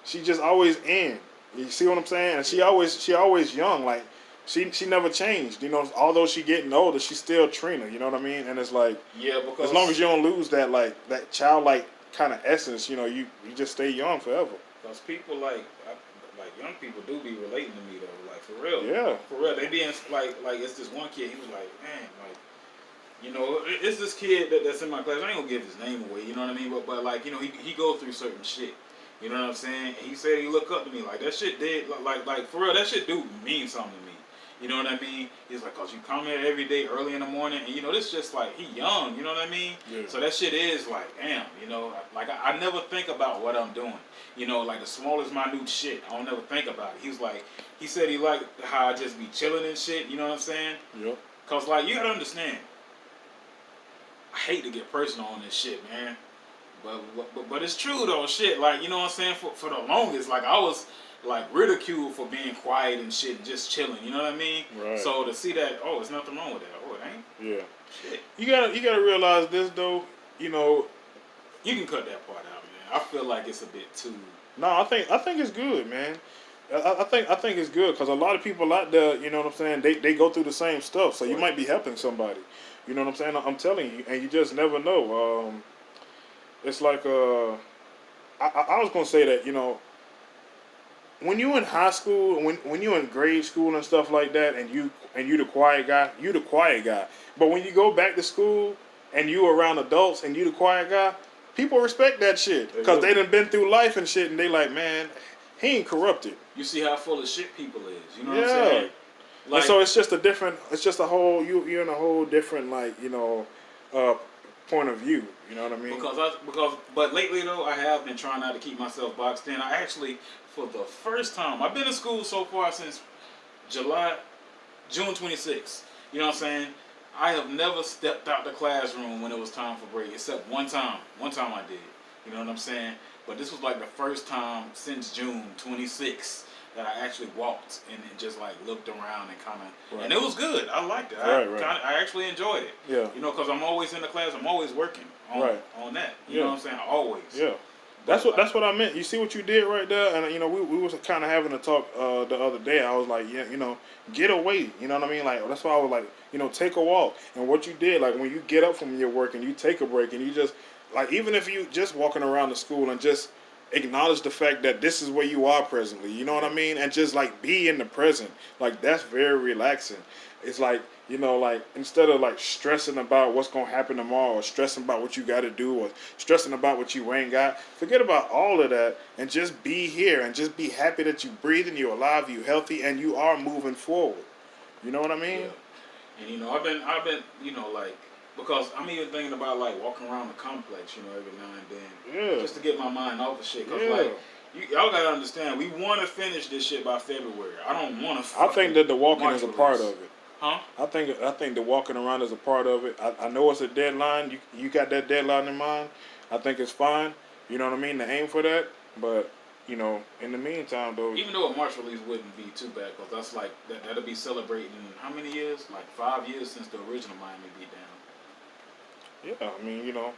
She just always in. You see what I'm saying? And she always young. Like she never changed. You know, although she getting older, she's still Trina. You know what I mean? And it's like because as long as you don't lose that that childlike kind of essence, you know, you just stay young forever. Because people like young people do be relating to me though, like for real. Yeah. For real, they being like it's this one kid. He was like, man, like, you know, it's this kid that's in my class. I ain't gonna give his name away. You know what I mean? But like, you know, he goes through certain shit. You know what I'm saying? And he said he look up to me like that shit did like for real. That shit do mean something to me. You know what I mean? He's like, cause you come here every day early in the morning, and you know, this just like, he young, you know what I mean? Yeah. So that shit is like, damn, you know, like I never think about what I'm doing. You know, like the smallest minute shit, I don't never think about it. He said he liked how I just be chilling and shit, you know what I'm saying? Yep. Cause like, you gotta understand, I hate to get personal on this shit, man. But it's true though, shit. Like, you know what I'm saying? For the longest, like I was like ridiculed for being quiet and shit and just chilling. You know what I mean? Right. So to see that, oh, there's nothing wrong with that. Oh, it ain't. Yeah. Shit. You gotta realize this though. You know, you can cut that part out, man. I feel like it's a bit too. No, I think it's good, man. I think it's good because a lot of people out there, you know what I'm saying, they go through the same stuff. So you might be helping somebody. You know what I'm saying? I'm telling you, and you just never know. It's like I was gonna say that, you know, when you in high school, when you in grade school and stuff like that, and you the quiet guy, you the quiet guy. But when you go back to school and you around adults and you the quiet guy, people respect that shit because they done been through life and shit, and they like, man, he ain't corrupted. You see how full of shit people is. You know what I'm saying? Like, and so it's just a whole, you're in a whole different, like, you know, point of view. You know what I mean? But lately though, I have been trying not to keep myself boxed in. I actually, for the first time, I've been in school so far since June 26th. You know what I'm saying? I have never stepped out the classroom when it was time for break, except one time. One time I did. You know what I'm saying? But this was like the first time since June 26th that I actually walked and just like looked around and kind of, and it was good. I liked it. I actually enjoyed it. Yeah. You know, because I'm always in the class. I'm always working on that. You know what I'm saying? Always. Yeah. That's what I meant. You see what you did right there, and you know we was kind of having a talk the other day. I was like, yeah, you know, get away. You know what I mean? Like that's why I was like, you know, take a walk. And what you did, like when you get up from your work and you take a break and you just like, even if you just walking around the school and just acknowledge the fact that this is where you are presently. You know what I mean? And just like be in the present. Like that's very relaxing. It's like, you know, like instead of like stressing about what's going to happen tomorrow or stressing about what you got to do or stressing about what you ain't got, forget about all of that and just be here and just be happy that you're breathing, you're alive, you're healthy, and you are moving forward. You know what I mean? Yeah. And you know, I've been, you know, like, because I'm even thinking about like walking around the complex, you know, every now and then, just to get my mind off of shit. Cause like, y'all gotta understand, we want to finish this shit by February. I don't want to. I think that the walking is a part of it. Huh? I think the walking around is a part of it. I know it's a deadline. You got that deadline in mind. I think it's fine. You know what I mean? To aim for that, but you know, in the meantime, though. Even though a March release wouldn't be too bad, because that's like that'll be celebrating how many years? Like 5 years since the original Miami beatdown. Yeah, I mean, you know.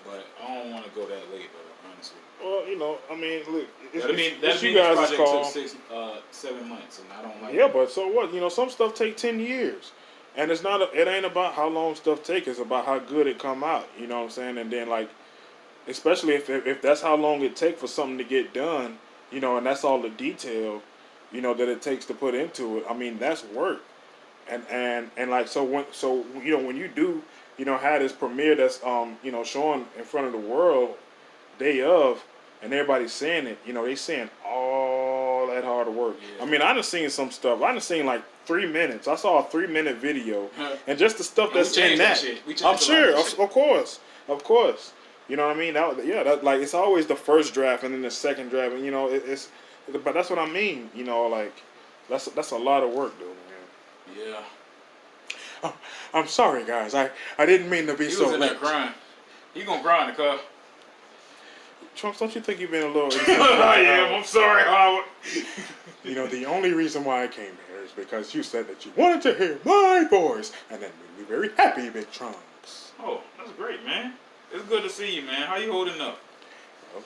But I don't want to go that late, though, honestly. Well, you know, I mean, look, it's you guys' guys' call. Took 7 months, and I don't like. Yeah, but so what? You know, some stuff take 10 years, and it's not. It ain't about how long stuff takes. It's about how good it come out. You know what I'm saying? And then like, especially if that's how long it takes for something to get done, you know, and that's all the detail, you know, that it takes to put into it. I mean, that's work, and like so you know when you do. You know, had this premiere that's, you know, showing in front of the world day of, and everybody's seeing it, you know, they seeing all that hard work. Yeah. I mean, I done seen some stuff. I done seen like 3 minutes. I saw a 3-minute video, and just the stuff that's in that. I'm sure, of course. You know what I mean? That like it's always the first draft and then the second draft, and you know, but that's what I mean. You know, like that's a lot of work, though, man. Yeah. Oh, I'm sorry, guys. I didn't mean to be so late. He was in there crying. He gonna cry in the car. Trunks, don't you think you've been a little... Yeah, I'm sorry, Howard. You know, the only reason why I came here is because you said that you wanted to hear my voice, and that made me very happy, Big Trunks. Oh, that's great, man. It's good to see you, man. How you holding up? Well,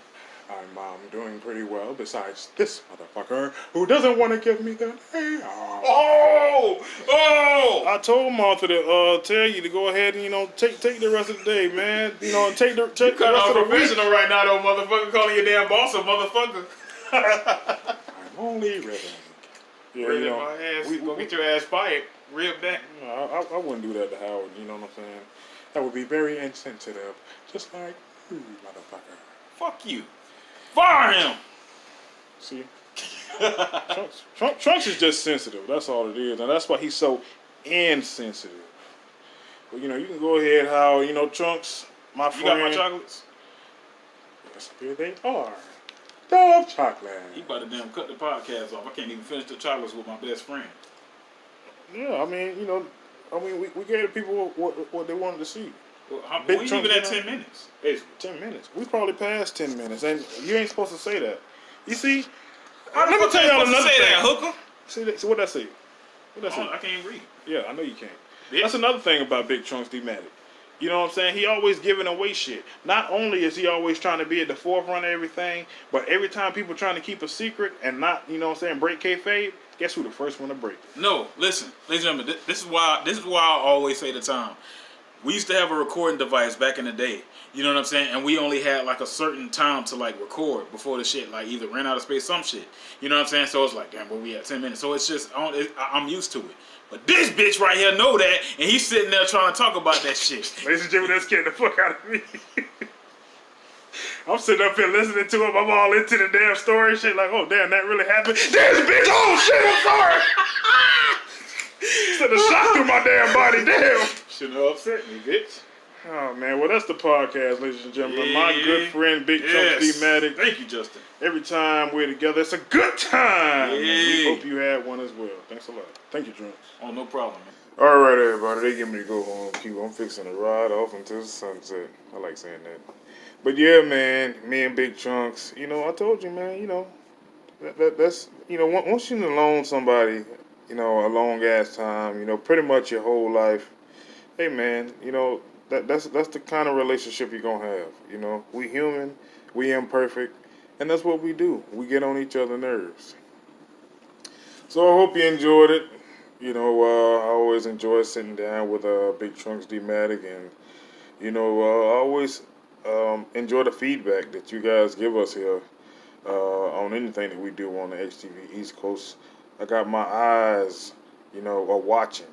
I'm doing pretty well, besides this motherfucker who doesn't want to give me the name. Oh! I told Martha to tell you to go ahead and, you know, take the rest of the day, man. You know, take the rest of the professional right now, though, motherfucker, calling your damn boss a motherfucker. I'm only ribbing. Yeah, you know, my ass. We gonna get your ass fired. Rib that. No, I wouldn't do that to Howard, you know what I'm saying? That would be very insensitive, just like you, motherfucker. Fuck you. Fire him! See? Trunks is just sensitive. That's all it is. And that's why he's so insensitive. But, you know, you can go ahead, Howard. You know, Trunks, my friend. You got my chocolates? Yes, here they are. Dove chocolate. You about to damn cut the podcast off. I can't even finish the chocolates with my best friend. Yeah, I mean, you know, we gave the people what they wanted to see. Well, Big we Chunks even at been 10 minutes. 10 minutes. We probably passed 10 minutes, and you ain't supposed to say that. You see, How let me tell y'all another say thing. that, hooker? See what I say? What I say? I can't read. Yeah, I know you can't. Yeah. That's another thing about Big Chunks D-Matic. You know what I'm saying? He always giving away shit. Not only is he always trying to be at the forefront of everything, but every time people trying to keep a secret and not, you know what I'm saying, break kayfabe, guess who the first one to break it? No, listen, ladies and gentlemen, this is why I always say the time. We used to have a recording device back in the day. You know what I'm saying? And we only had like a certain time to like record before the shit like either ran out of space, some shit. You know what I'm saying? So it's like, damn, where we at 10 minutes. So it's just, I'm used to it. But this bitch right here know that, and he's sitting there trying to talk about that shit. Ladies and gentlemen, that's scared the fuck out of me. I'm sitting up here listening to him. I'm all into the damn story and shit. Like, oh, damn, that really happened. There's a bitch. Oh, shit, I'm sorry. Sent a shot through my damn body. Damn. Shouldn't have upset me, bitch. Oh, man. Well, that's the podcast, ladies and gentlemen. My good friend, Big Chunks D-Matic. Thank you, Justin. Every time we're together, it's a good time. Yeah. We hope you had one as well. Thanks a lot. Thank you, Drunks. Oh, no problem, man. All right, everybody. They get me to go home. I'm fixing to ride off until the sunset. I like saying that. But yeah, man, me and Big Chunks, you know, I told you, man, you know, that's, you know, once you loan somebody, you know, a long ass time, you know, pretty much your whole life, hey, man, you know, that's the kind of relationship you're going to have. You know, we human, we imperfect, and that's what we do. We get on each other's nerves. So I hope you enjoyed it. You know, I always enjoy sitting down with Big Chunks D-Matic, and, you know, I always enjoy the feedback that you guys give us here on anything that we do on the HTV East Coast. I got my eyes, you know, are watching,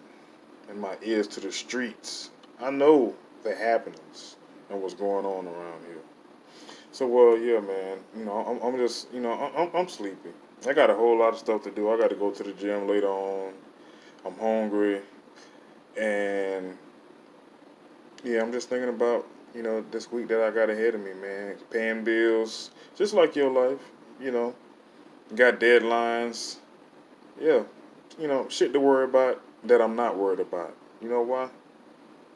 and my ears to the streets. I know the happenings and what's going on around here. So, yeah, man, you know, I'm just, you know, I'm sleepy. I got a whole lot of stuff to do. I got to go to the gym later on. I'm hungry, and yeah, I'm just thinking about, you know, this week that I got ahead of me, man. Paying bills, just like your life, you know. Got deadlines. Yeah, you know, shit to worry about that I'm not worried about. You know why?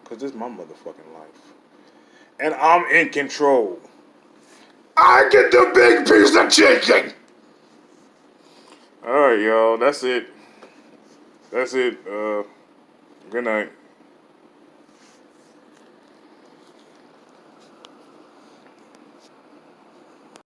Because this is my motherfucking life. And I'm in control. I get the big piece of chicken! All right, y'all, that's it. That's it. Good night.